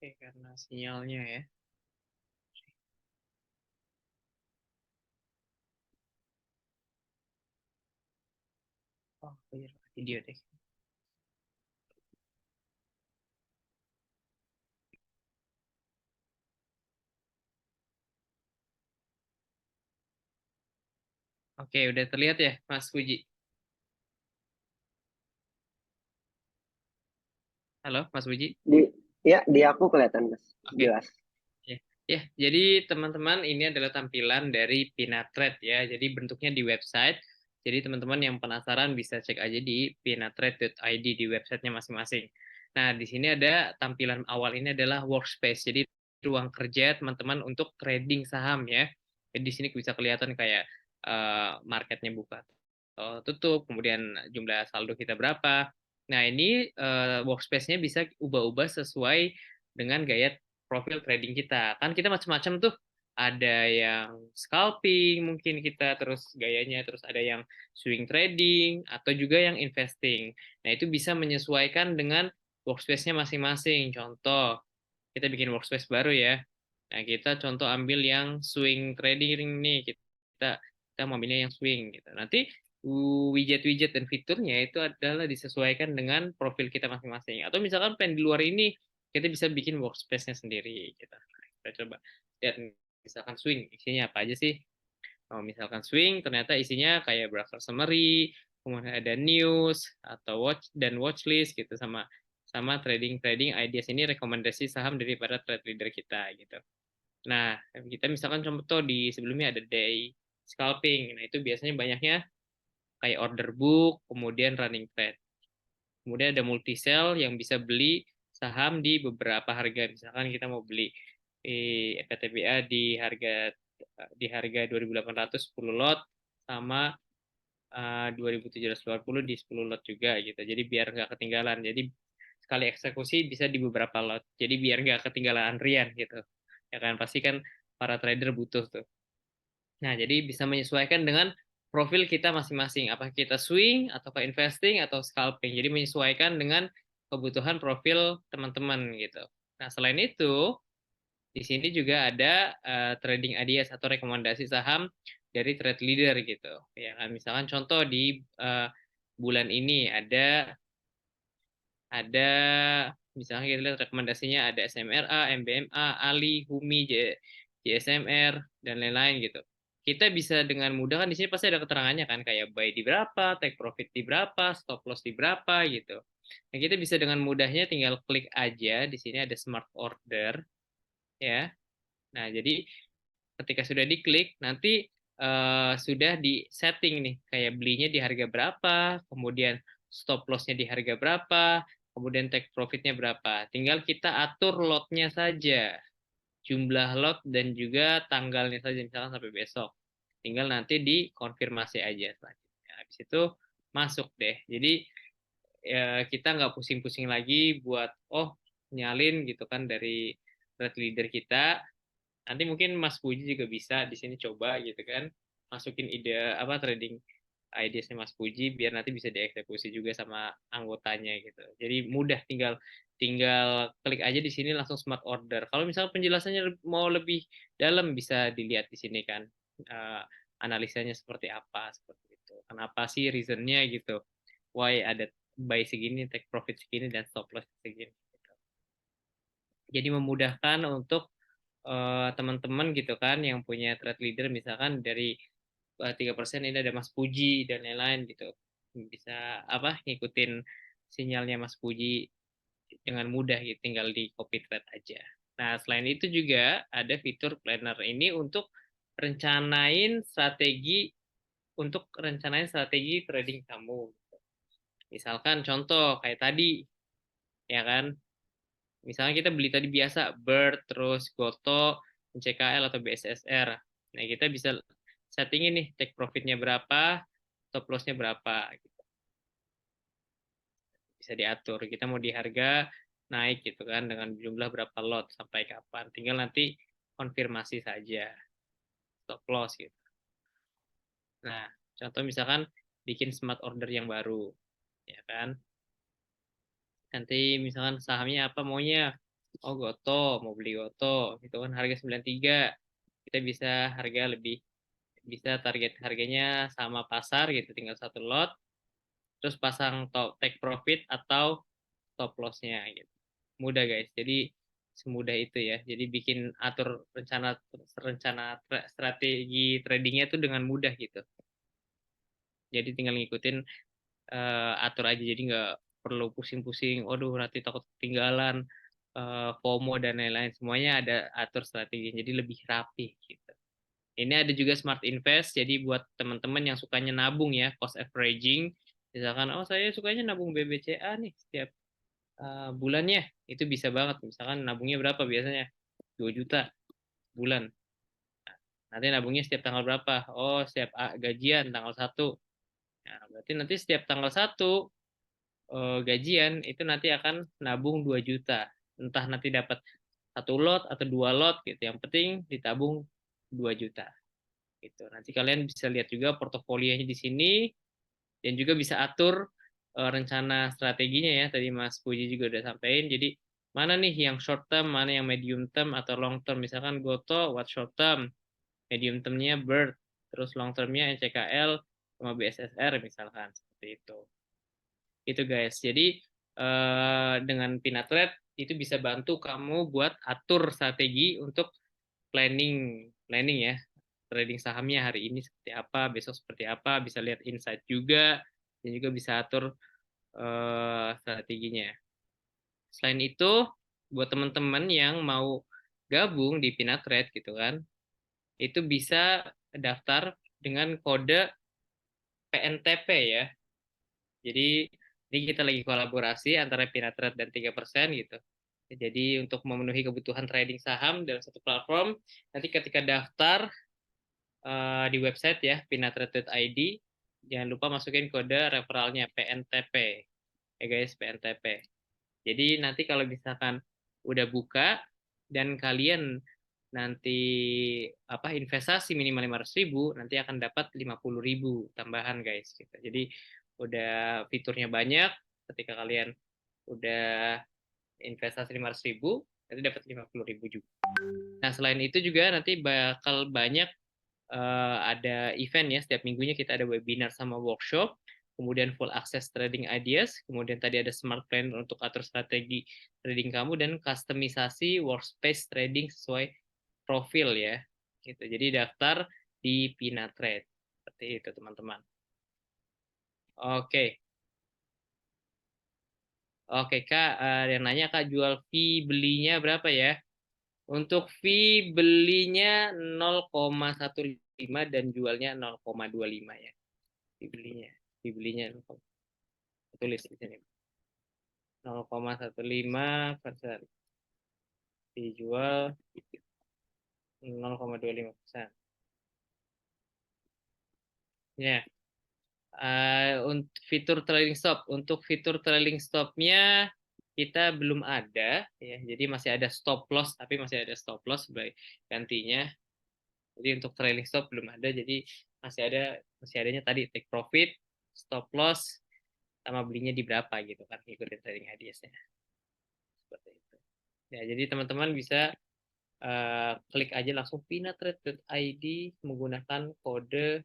Oke, karena sinyalnya ya. Oh, iya, video deh. Oke, udah terlihat ya, Mas Puji. Halo, Mas Puji. Di ya di aku kelihatan Mas, Oke. jelas. Ya, ya. Jadi teman-teman ini adalah tampilan dari Pinatred ya. Jadi bentuknya di website. Jadi teman-teman yang penasaran bisa cek aja di pinatred.id di websitenya masing-masing. Nah, di sini ada tampilan awal ini adalah workspace. Jadi ruang kerja teman-teman untuk trading saham ya. Jadi di sini bisa kelihatan kayak marketnya buka tutup, kemudian jumlah saldo kita berapa. Nah, ini workspace-nya bisa ubah-ubah sesuai dengan gaya profil trading kita. Kan kita macam-macam tuh. Ada yang scalping mungkin kita terus gayanya, terus ada yang swing trading atau juga yang investing. Nah, itu bisa menyesuaikan dengan workspace-nya masing-masing. Contoh, kita bikin workspace baru ya. Nah, kita contoh ambil yang swing trading nih. Kita kita mau ambilnya yang swing gitu. Nanti widget-widget dan fiturnya itu adalah disesuaikan dengan profil kita masing-masing. Atau misalkan pengen di luar ini, kita bisa bikin workspace-nya sendiri gitu. Nah, kita coba lihat misalkan swing isinya apa aja sih. Kalau misalkan swing ternyata isinya kayak broker summary, kemudian ada news atau watch list gitu, sama trading ideas. Ini rekomendasi saham dari para trade leader kita gitu. Nah, kita misalkan contoh di sebelumnya ada day scalping. Nah, itu biasanya banyaknya kayak order book, kemudian running trade. Kemudian ada multi sell yang bisa beli saham di beberapa harga. Misalkan kita mau beli PTBA di harga 2.800 10 lot, sama 2.780 di 10 lot juga gitu. Jadi biar nggak ketinggalan. Jadi sekali eksekusi bisa di beberapa lot. Jadi biar nggak ketinggalan antrian gitu. Ya kan, pasti kan para trader butuh tuh. Nah, jadi bisa menyesuaikan dengan profil kita masing-masing. Apakah kita swing, atau investing, atau scalping. Jadi menyesuaikan dengan kebutuhan profil teman-teman gitu. Nah, selain itu, di sini juga ada trading ideas atau rekomendasi saham dari trade leader gitu. Ya kan, misalkan contoh di bulan ini ada misalnya kita lihat rekomendasinya ada SMRA, MBMA, Ali, Humi, JSMR, dan lain-lain gitu. Kita bisa dengan mudah kan di sini pasti ada keterangannya kan, kayak buy di berapa, take profit di berapa, stop loss di berapa gitu. Nah, kita bisa dengan mudahnya tinggal klik aja di sini ada smart order ya. Nah, jadi ketika sudah diklik nanti sudah di setting nih kayak belinya di harga berapa, kemudian stop loss-nya di harga berapa, kemudian take profit-nya berapa. Tinggal kita atur lot-nya saja, jumlah lot dan juga tanggalnya saja, misalkan sampai besok. Tinggal nanti dikonfirmasi aja selanjutnya. Habis itu masuk deh. Jadi kita nggak pusing-pusing lagi buat nyalin gitu kan dari red leader kita. Nanti mungkin Mas Puji juga bisa di sini coba gitu kan, masukin ide apa trading ideasnya Mas Puji biar nanti bisa dieksekusi juga sama anggotanya gitu. Jadi mudah, tinggal tinggal klik aja di sini langsung smart order. Kalau misalnya penjelasannya mau lebih dalam bisa dilihat di sini kan, eh, analisanya seperti apa, seperti itu. Kenapa sih reasonnya gitu? Why ada buy segini, take profit segini, dan stop loss segini. Gitu. Jadi memudahkan untuk teman-teman gitu kan yang punya trade leader, misalkan dari 3% ini ada Mas Puji dan lain-lain gitu, bisa apa ngikutin sinyalnya Mas Puji dengan mudah gitu, tinggal di copy trade aja. Nah, selain itu juga ada fitur planner ini untuk rencanain strategi trading kamu. Misalkan contoh kayak tadi ya kan, misalnya kita beli tadi biasa Bird, terus Goto, CKL atau BSSR. Nah, kita bisa settingin nih take profitnya berapa, stop lossnya berapa. Gitu. Bisa diatur. Kita mau di harga naik gitu kan dengan jumlah berapa lot sampai kapan. Tinggal nanti konfirmasi saja stop loss gitu. Nah, contoh misalkan bikin smart order yang baru, ya kan? Nanti misalkan sahamnya apa maunya? Oh, Goto, mau beli Goto, itu kan harga 93. Kita bisa target harganya sama pasar gitu, tinggal satu lot, terus pasang take profit atau stop loss-nya gitu. Mudah guys, jadi semudah itu ya. Jadi bikin atur rencana rencana strategi tradingnya itu dengan mudah gitu. Jadi tinggal ngikutin atur aja, jadi nggak perlu pusing-pusing. Waduh, nanti takut ketinggalan, FOMO dan lain-lain. Semuanya ada atur strategi, jadi lebih rapi gitu. Ini ada juga smart invest, jadi buat teman-teman yang sukanya nabung ya, cost averaging. Misalkan, oh saya sukanya nabung BBCA nih setiap bulannya, itu bisa banget. Misalkan nabungnya berapa biasanya? 2 juta bulan. Nanti nabungnya setiap tanggal berapa? Oh, setiap gajian tanggal 1. Nah, berarti nanti setiap tanggal 1 gajian itu nanti akan nabung 2 juta. Entah nanti dapat 1 lot atau 2 lot gitu. Yang penting ditabung 2 juta. Gitu. Nanti kalian bisa lihat juga portofolionya di sini dan juga bisa atur rencana strateginya ya. Tadi Mas Puji juga udah sampaikan. Jadi mana nih yang short term, mana yang medium term atau long term. Misalkan Goto what short term, medium termnya Bird, terus long termnya NCKL sama BSSR misalkan seperti itu. Itu guys. Jadi dengan Pinatred itu bisa bantu kamu buat atur strategi untuk planning planning ya, trading sahamnya hari ini seperti apa, besok seperti apa, bisa lihat insight juga, dan juga bisa atur strateginya. Selain itu, buat teman-teman yang mau gabung di Pinatrade gitu kan, itu bisa daftar dengan kode PNTP ya. Jadi ini kita lagi kolaborasi antara Pinatrade dan 3% gitu. Jadi untuk memenuhi kebutuhan trading saham dalam satu platform, nanti ketika daftar di website ya pinatrade.id, jangan lupa masukin kode referralnya PNTP. Ya guys, PNTP. Jadi nanti kalau misalkan udah buka dan kalian nanti investasi minimal 500.000, nanti akan dapat 50.000 tambahan guys gitu. Jadi udah fiturnya banyak, ketika kalian udah investasi 500.000, nanti dapat 50.000 juga. Nah selain itu juga nanti bakal banyak ada event ya, setiap minggunya kita ada webinar sama workshop, kemudian full access trading ideas, kemudian tadi ada smart plan untuk atur strategi trading kamu, dan customisasi workspace trading sesuai profil ya. Gitu. Jadi daftar di Pinatrade. Seperti itu teman-teman. Oke. Oke Kak, ada yang nanya Kak, jual fee belinya berapa ya? Untuk fee belinya 0,15 dan jualnya 0,25 ya. Dibelinya tulis di sini 0,15%, dijual 0,25%. Ya, untuk fitur trailing stopnya kita belum ada ya, jadi masih ada stop loss, tapi masih ada stop loss sebagai gantinya. Jadi untuk trailing stop belum ada, jadi masih adanya tadi take profit, stop loss, sama belinya di berapa gitu kan, ikutin trading ideas-nya seperti itu. Ya, jadi teman-teman bisa klik aja langsung pinatrade.id menggunakan kode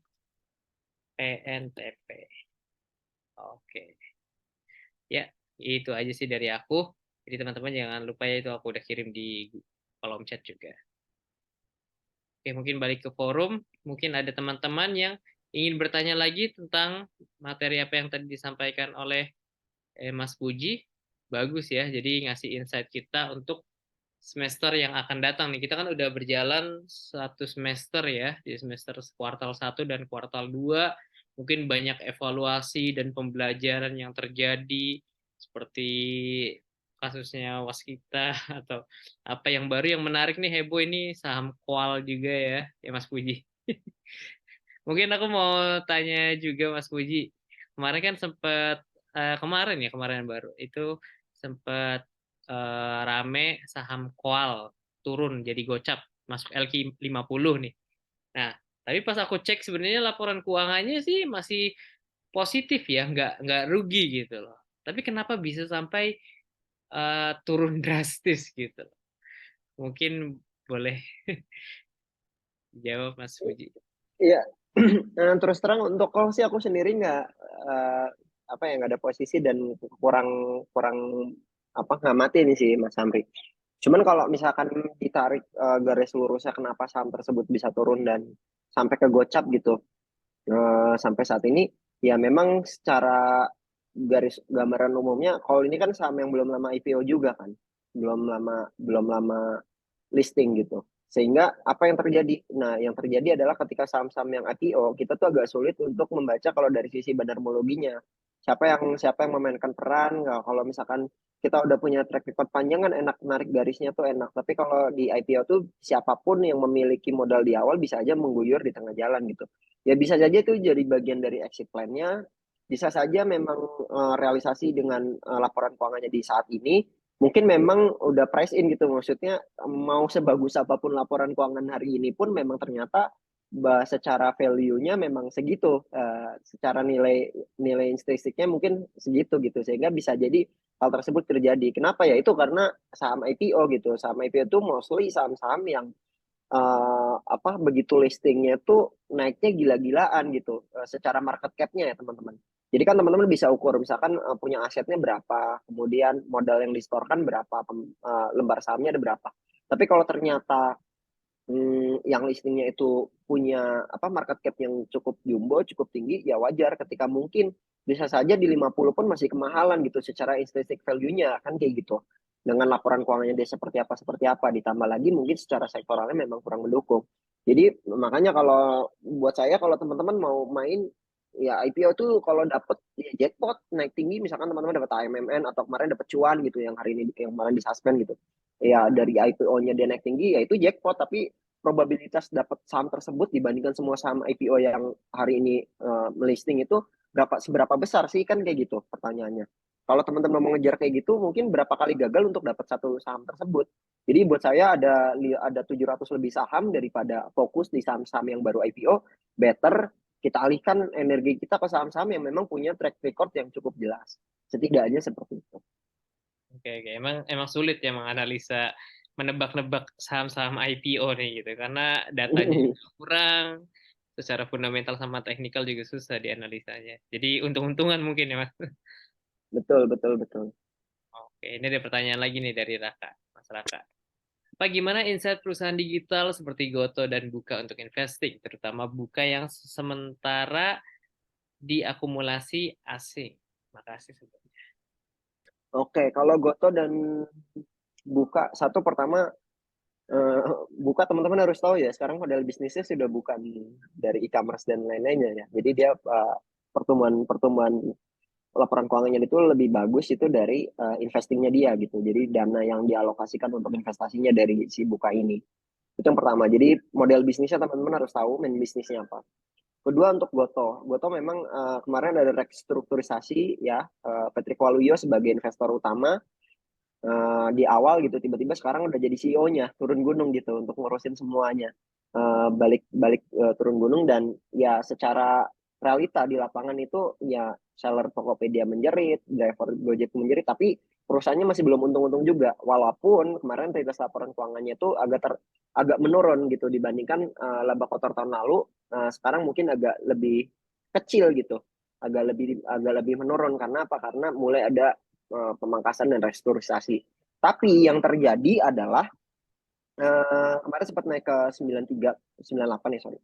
PNTP. Oke. Ya, itu aja sih dari aku. Jadi teman-teman jangan lupa ya, itu aku udah kirim di kolom chat juga. Oke, mungkin balik ke forum. Mungkin ada teman-teman yang ingin bertanya lagi tentang materi apa yang tadi disampaikan oleh Mas Puji. Bagus ya, jadi ngasih insight kita untuk semester yang akan datang nih. Kita kan udah berjalan satu semester ya, di semester kuartal 1 dan kuartal 2. Mungkin banyak evaluasi dan pembelajaran yang terjadi, seperti kasusnya Waskita atau apa yang baru yang menarik nih, heboh ini saham Kual juga ya Mas Puji. Mungkin aku mau tanya juga Mas Puji. Kemarin kan sempat kemarin baru itu sempat rame saham Koal turun jadi gocap masuk LQ50 nih. Nah, tapi pas aku cek sebenarnya laporan keuangannya sih masih positif ya, nggak rugi gitu loh. Tapi kenapa bisa sampai turun drastis gitu loh? Mungkin boleh jawab Mas Puji. Iya, terus terang untuk call sih aku sendiri nggak ada posisi dan kurang kurang ngamatin sih Mas Samri. Cuman kalau misalkan ditarik garis lurusnya kenapa saham tersebut bisa turun dan sampai ke gocap gitu sampai saat ini, ya memang secara garis gambaran umumnya kalau ini kan saham yang belum lama IPO juga kan, belum lama listing gitu. Sehingga apa yang terjadi? Nah, yang terjadi adalah ketika saham-saham yang IPO, kita tuh agak sulit untuk membaca kalau dari sisi bandarmologinya. Siapa yang memainkan peran? Nggak, kalau misalkan kita udah punya track record panjang kan enak, narik garisnya tuh enak. Tapi kalau di IPO tuh siapapun yang memiliki modal di awal bisa aja mengguyur di tengah jalan gitu. Ya bisa saja itu jadi bagian dari exit plan-nya. Bisa saja memang realisasi dengan laporan keuangannya di saat ini mungkin memang udah price in gitu, maksudnya mau sebagus apapun laporan keuangan hari ini pun memang ternyata secara value-nya memang segitu, secara nilai nilai intrinsiknya mungkin segitu gitu, sehingga bisa jadi hal tersebut terjadi. Kenapa ya? Itu karena saham IPO gitu, saham IPO itu mostly saham-saham yang begitu listingnya tuh naiknya gila-gilaan gitu, secara market cap-nya ya teman-teman. Jadi kan teman-teman bisa ukur misalkan punya asetnya berapa, kemudian modal yang disetorkan berapa, lembar sahamnya ada berapa. Tapi kalau ternyata yang listingnya itu punya market cap yang cukup jumbo, cukup tinggi, ya wajar ketika mungkin bisa saja di 50 pun masih kemahalan gitu secara intrinsic value-nya kan kayak gitu. Dengan laporan keuangannya dia seperti apa ditambah lagi mungkin secara sektoralnya memang kurang mendukung. Jadi makanya kalau buat saya kalau teman-teman mau main ya IPO tuh kalau dapet ya jackpot naik tinggi misalkan teman-teman dapat AMMN atau kemarin dapat cuan gitu yang hari ini yang kemarin disuspend gitu ya dari IPO-nya dia naik tinggi ya itu jackpot tapi probabilitas dapat saham tersebut dibandingkan semua saham IPO yang hari ini melisting itu seberapa besar sih kan kayak gitu pertanyaannya. Kalau teman-teman mau ngejar kayak gitu mungkin berapa kali gagal untuk dapat satu saham tersebut. Jadi buat saya ada 700 lebih saham daripada fokus di saham-saham yang baru IPO, better kita alihkan energi kita ke saham-saham yang memang punya track record yang cukup jelas. Setidaknya seperti itu. Oke, oke. Emang sulit ya menganalisa, menebak-nebak saham-saham IPO nih gitu, karena datanya juga kurang, secara fundamental sama teknikal juga susah dianalisanya. Jadi untung-untungan mungkin ya Mas. Betul, betul, betul. Oke, ini ada pertanyaan lagi nih dari Raka, Mas Raka. Pak, gimana insight perusahaan digital seperti Goto dan Buka untuk investing, terutama Buka yang sementara diakumulasi asing? Makasih sebelumnya. Oke, kalau Goto dan Buka, satu pertama, Buka teman-teman harus tahu ya, sekarang model bisnisnya sudah bukan dari e-commerce dan lain-lainnya ya. Jadi dia pertumbuhan laporan keuangannya itu lebih bagus itu dari investingnya dia gitu. Jadi dana yang dialokasikan untuk investasinya dari si Buka ini. Itu yang pertama. Jadi model bisnisnya teman-teman harus tahu main bisnisnya apa. Kedua untuk Goto. Goto memang kemarin ada restrukturisasi ya, Patrick Waluyo sebagai investor utama di awal gitu tiba-tiba sekarang udah jadi CEO-nya turun gunung gitu untuk ngurusin semuanya. Balik turun gunung dan ya secara realita di lapangan itu ya seller Tokopedia menjerit, driver Gojek menjerit, tapi perusahaannya masih belum untung-untung juga walaupun kemarin rilis laporan keuangannya itu agak menurun gitu dibandingkan laba kotor tahun lalu. Sekarang mungkin agak lebih kecil gitu, agak lebih menurun karena apa, karena mulai ada pemangkasan dan restrukturisasi. Tapi yang terjadi adalah kemarin sempat naik ke 93, 98 ya sorry.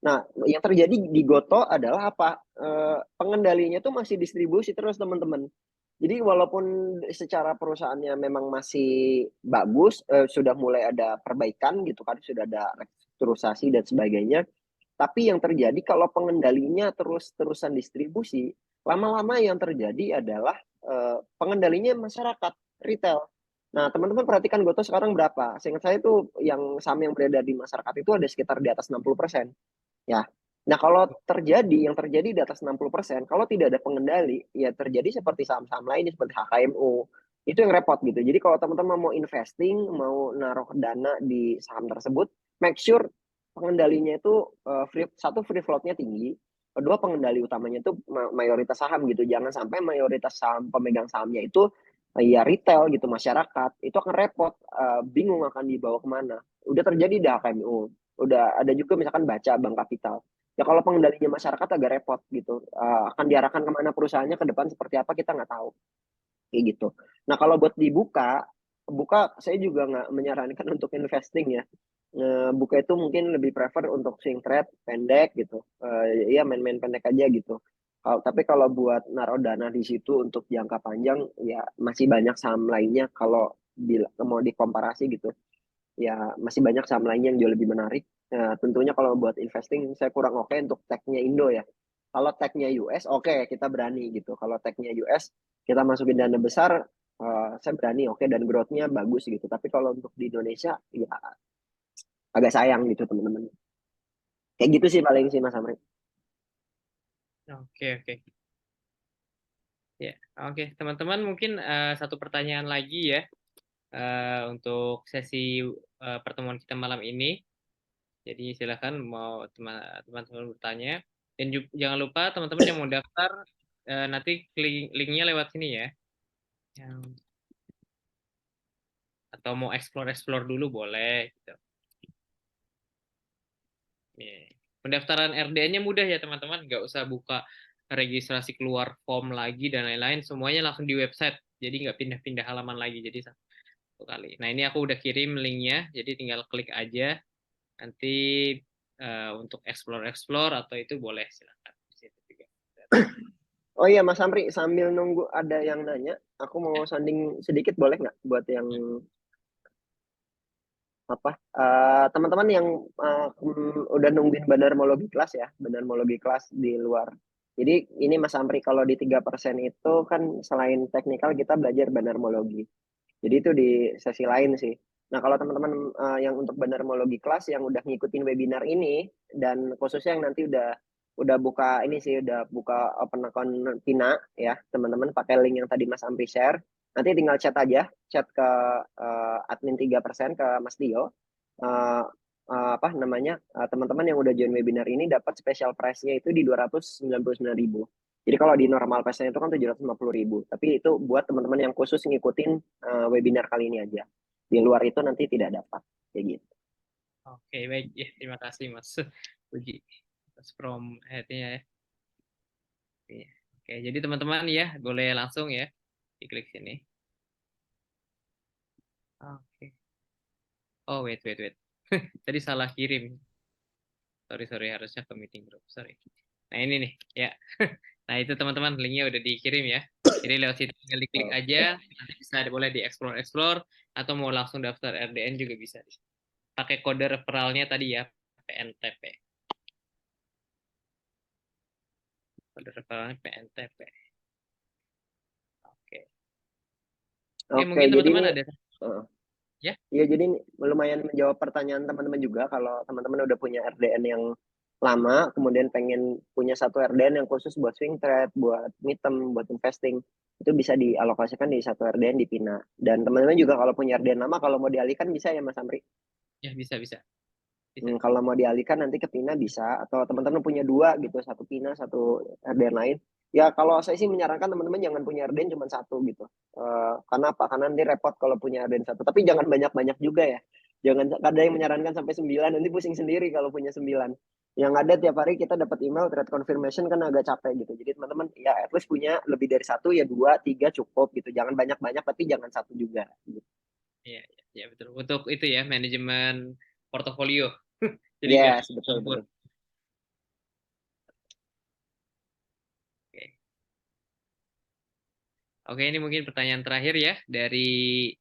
Nah, yang terjadi di Goto adalah apa? Pengendalinya tuh masih distribusi terus teman-teman. Jadi walaupun secara perusahaannya memang masih bagus, sudah mulai ada perbaikan gitu kan, sudah ada restrukturisasi dan sebagainya. Tapi yang terjadi kalau pengendalinya terus-terusan distribusi, lama-lama yang terjadi adalah pengendalinya masyarakat retail. Nah, teman-teman perhatikan Goto sekarang berapa? Seingat saya itu yang saham yang beredar di masyarakat itu ada sekitar di atas 60%. Ya. Nah, kalau yang terjadi di atas 60%, kalau tidak ada pengendali, ya terjadi seperti saham-saham lainnya seperti HKMU. Itu yang repot gitu. Jadi kalau teman-teman mau investing, mau naruh dana di saham tersebut, make sure pengendalinya itu free floatnya tinggi, kedua pengendali utamanya itu mayoritas saham gitu, jangan sampai mayoritas saham pemegang sahamnya itu ya retail gitu, masyarakat, itu akan repot, bingung akan dibawa kemana. Udah terjadi di HKMU, udah ada juga misalkan baca bank kapital. Ya kalau pengendalinya masyarakat agak repot gitu, akan diarahkan kemana perusahaannya ke depan seperti apa kita nggak tahu kayak gitu. Nah kalau buat buka saya juga nggak menyarankan untuk investing ya. Buka itu mungkin lebih prefer untuk swing trade pendek gitu. Ya main-main pendek aja gitu. Tapi kalau buat naruh dana di situ untuk jangka panjang ya masih banyak saham lainnya kalau mau dikomparasi gitu. Ya masih banyak saham lainnya yang jauh lebih menarik. Tentunya kalau buat investing saya kurang oke untuk tag-nya Indo ya. Kalau tag-nya US oke kita berani gitu. Kalau tag-nya US kita masukin dana besar, saya berani oke dan growth-nya bagus gitu. Tapi kalau untuk di Indonesia ya agak sayang gitu teman-teman. Kayak gitu sih paling sih Mas Amri. Oke, oke. Ya, oke. Teman-teman mungkin satu pertanyaan lagi ya untuk sesi pertemuan kita malam ini. Jadi silakan mau teman-teman bertanya. Dan jangan lupa teman-teman yang mau daftar nanti klik linknya lewat sini ya. Atau mau explore dulu boleh gitu. Yeah. Pendaftaran RDN-nya mudah ya teman-teman, nggak usah buka registrasi keluar form lagi dan lain-lain, semuanya langsung di website, jadi nggak pindah-pindah halaman lagi, jadi satu kali. Nah ini aku udah kirim linknya, jadi tinggal klik aja, Nanti untuk explore atau itu boleh silakan di situ juga. Oh iya Mas Amri, sambil nunggu ada yang nanya, aku mau Ya. sanding sedikit boleh nggak buat yang apa teman-teman yang udah nungguin bandarmologi kelas ya, bandarmologi kelas di luar. Jadi ini Mas Amri kalau di 3% itu kan selain teknikal kita belajar bandarmologi. Jadi itu di sesi lain sih. Nah, kalau teman-teman yang untuk bandarmologi kelas yang udah ngikutin webinar ini dan khususnya yang nanti udah buka ini sih, udah buka open account Tina ya, teman-teman pakai link yang tadi Mas Amri share. Nanti tinggal chat aja, chat ke admin 3% ke Mas Dio. Eh, apa namanya? Teman-teman yang udah join webinar ini dapat special price-nya itu di 299.000. Jadi kalau di normal price-nya itu kan 750.000. Tapi itu buat teman-teman yang khusus ngikutin webinar kali ini aja. Di luar itu nanti tidak dapat. Kayak gitu. Oke, baik ya, terima kasih Mas Puji atas from head-nya ya. Oke, jadi teman-teman ya boleh langsung ya diklik sini. Oke. Oh, wait. Tadi salah kirim. Sorry, harusnya ke meeting group. Sorry. Nah, ini nih, ya. Nah, itu teman-teman, linknya udah dikirim ya. Jadi lewat situ tinggal diklik aja, Oke. nanti bisa boleh di-explore, atau mau langsung daftar RDN juga bisa. Pakai kode referralnya tadi ya, PNTP. Kode referralnya PNTP. Oke. Oke, Oke, mungkin jadi teman-teman ini ada uh, ya? ya jadi ini lumayan menjawab pertanyaan teman-teman juga kalau teman-teman udah punya RDN yang lama, kemudian pengen punya satu RDN yang khusus buat swing trade, buat midterm, buat investing, itu bisa dialokasikan di satu RDN di Pina. Dan teman-teman juga kalau punya RDN lama, kalau mau dialihkan bisa ya Mas Amri. Ya, bisa. Kalau mau dialihkan nanti ke Pina bisa, atau teman-teman punya dua gitu, satu Pina, satu RDN lain. Ya kalau saya sih menyarankan teman-teman jangan punya RDN cuma satu gitu. Karena apa? Karena nanti repot kalau punya RDN satu. Tapi jangan banyak-banyak juga ya. Jangan ada yang menyarankan sampai 9, nanti pusing sendiri kalau punya 9. Yang ada tiap hari kita dapat email trade confirmation kan agak capek gitu. Jadi teman-teman ya at least punya lebih dari satu ya dua, tiga cukup gitu. Jangan banyak-banyak tapi jangan satu juga. Gitu. Ya, betul. Untuk itu ya, manajemen portofolio. Jadi nggak Yes, betul campur. betul. Oke. Oke, ini mungkin pertanyaan terakhir ya dari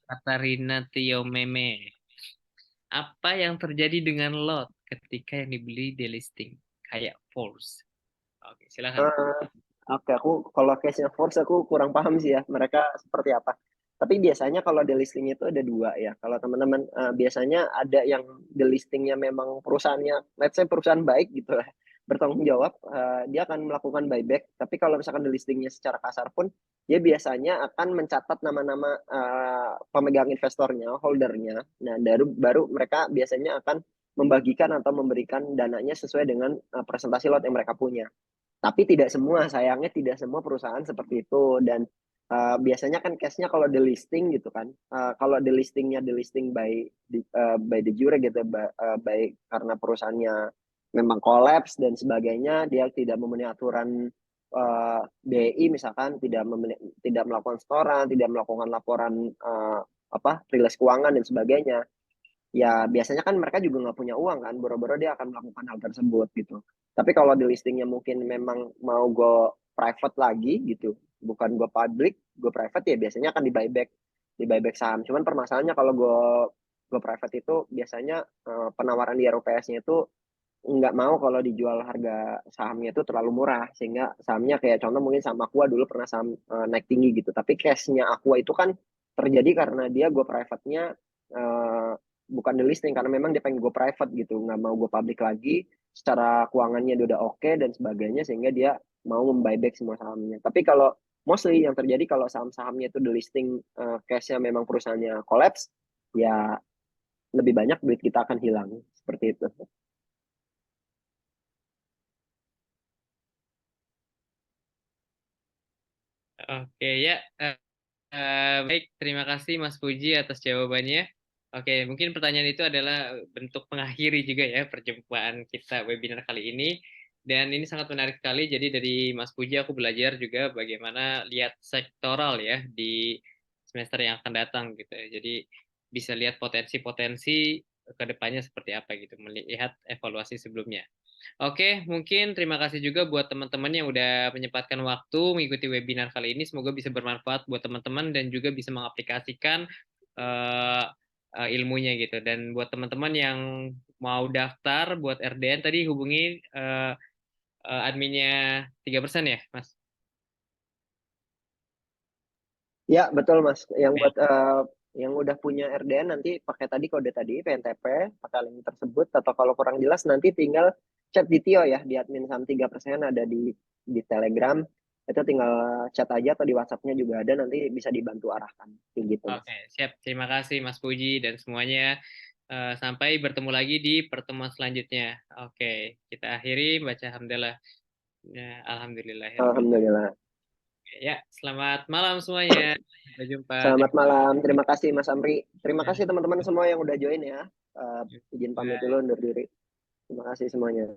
Katarina Tiomeme. Apa yang terjadi dengan lot ketika yang dibeli delisting kayak Force? Oke, silakan. Eh, Oke, aku kalau case-nya Force aku kurang paham sih ya mereka seperti apa. Tapi biasanya kalau delisting itu ada dua ya. Kalau teman-teman biasanya ada yang delistingnya memang perusahaannya, let's say perusahaan baik gitu lah, bertanggung jawab, dia akan melakukan buyback. Tapi kalau misalkan delistingnya secara kasar pun, dia biasanya akan mencatat nama-nama pemegang investornya, holdernya. Nah, baru mereka biasanya akan membagikan atau memberikan dananya sesuai dengan presentasi lot yang mereka punya. Tapi tidak semua, sayangnya tidak semua perusahaan seperti itu. Dan biasanya kan case-nya kalau delisting gitu kan, kalau delistingnya delisting by de jure gitu, by karena perusahaannya memang collapse dan sebagainya, dia tidak memenuhi aturan BI misalkan, tidak melakukan setoran, tidak melakukan laporan apa rilis keuangan dan sebagainya, ya biasanya kan mereka juga nggak punya uang kan, boro-boro dia akan melakukan hal tersebut gitu. Tapi kalau di listingnya mungkin memang mau go private lagi gitu, bukan go public, go private, ya biasanya akan di buyback saham. Cuman permasalahannya kalau go private itu biasanya penawaran di ROPS-nya itu nggak mau kalau dijual harga sahamnya itu terlalu murah, sehingga sahamnya kayak contoh mungkin saham Aqua dulu pernah saham naik tinggi gitu, tapi cashnya Aqua itu kan terjadi karena dia go private-nya eh, bukan di listing, karena memang dia pengen go private gitu, nggak mau go public lagi, secara keuangannya dia udah oke dan sebagainya, sehingga dia mau membuyback semua sahamnya. Tapi kalau mostly yang terjadi kalau saham-sahamnya itu di listing, cashnya memang perusahaannya collapse, ya lebih banyak duit kita akan hilang seperti itu. Oke ya, baik. Terima kasih Mas Puji atas jawabannya. Oke, mungkin pertanyaan itu adalah bentuk mengakhiri juga ya perjumpaan kita webinar kali ini. Dan ini sangat menarik sekali. Jadi dari Mas Puji aku belajar juga bagaimana lihat sektoral ya di semester yang akan datang gitu ya. Jadi bisa lihat potensi-potensi ke depannya seperti apa gitu, melihat evaluasi sebelumnya. Oke, mungkin terima kasih juga buat teman-teman yang udah menyempatkan waktu mengikuti webinar kali ini. Semoga bisa bermanfaat buat teman-teman dan juga bisa mengaplikasikan uh, ilmunya gitu. Dan buat teman-teman yang mau daftar buat RDN tadi hubungi adminnya 3% ya, Mas? Ya, betul Mas. Yang buat yang udah punya RDN nanti pakai tadi kode tadi PNTP, pakai link tersebut atau kalau kurang jelas nanti tinggal chat di Tio ya di admin Sam 3% ada di Telegram. Itu tinggal chat aja atau di WhatsApp-nya juga ada nanti bisa dibantu arahkan kayak gitu Mas. Oke, siap. Terima kasih Mas Puji dan semuanya. Sampai bertemu lagi di pertemuan selanjutnya. Oke, kita akhiri baca alhamdulillah. Ya, alhamdulillah. Alhamdulillah. Ya, selamat malam semuanya. Sampai jumpa. Selamat malam. Terima kasih Mas Amri. Terima Ya, kasih teman-teman semua yang udah join ya. Izin pamit ya. dulu undur diri. Terima kasih semuanya.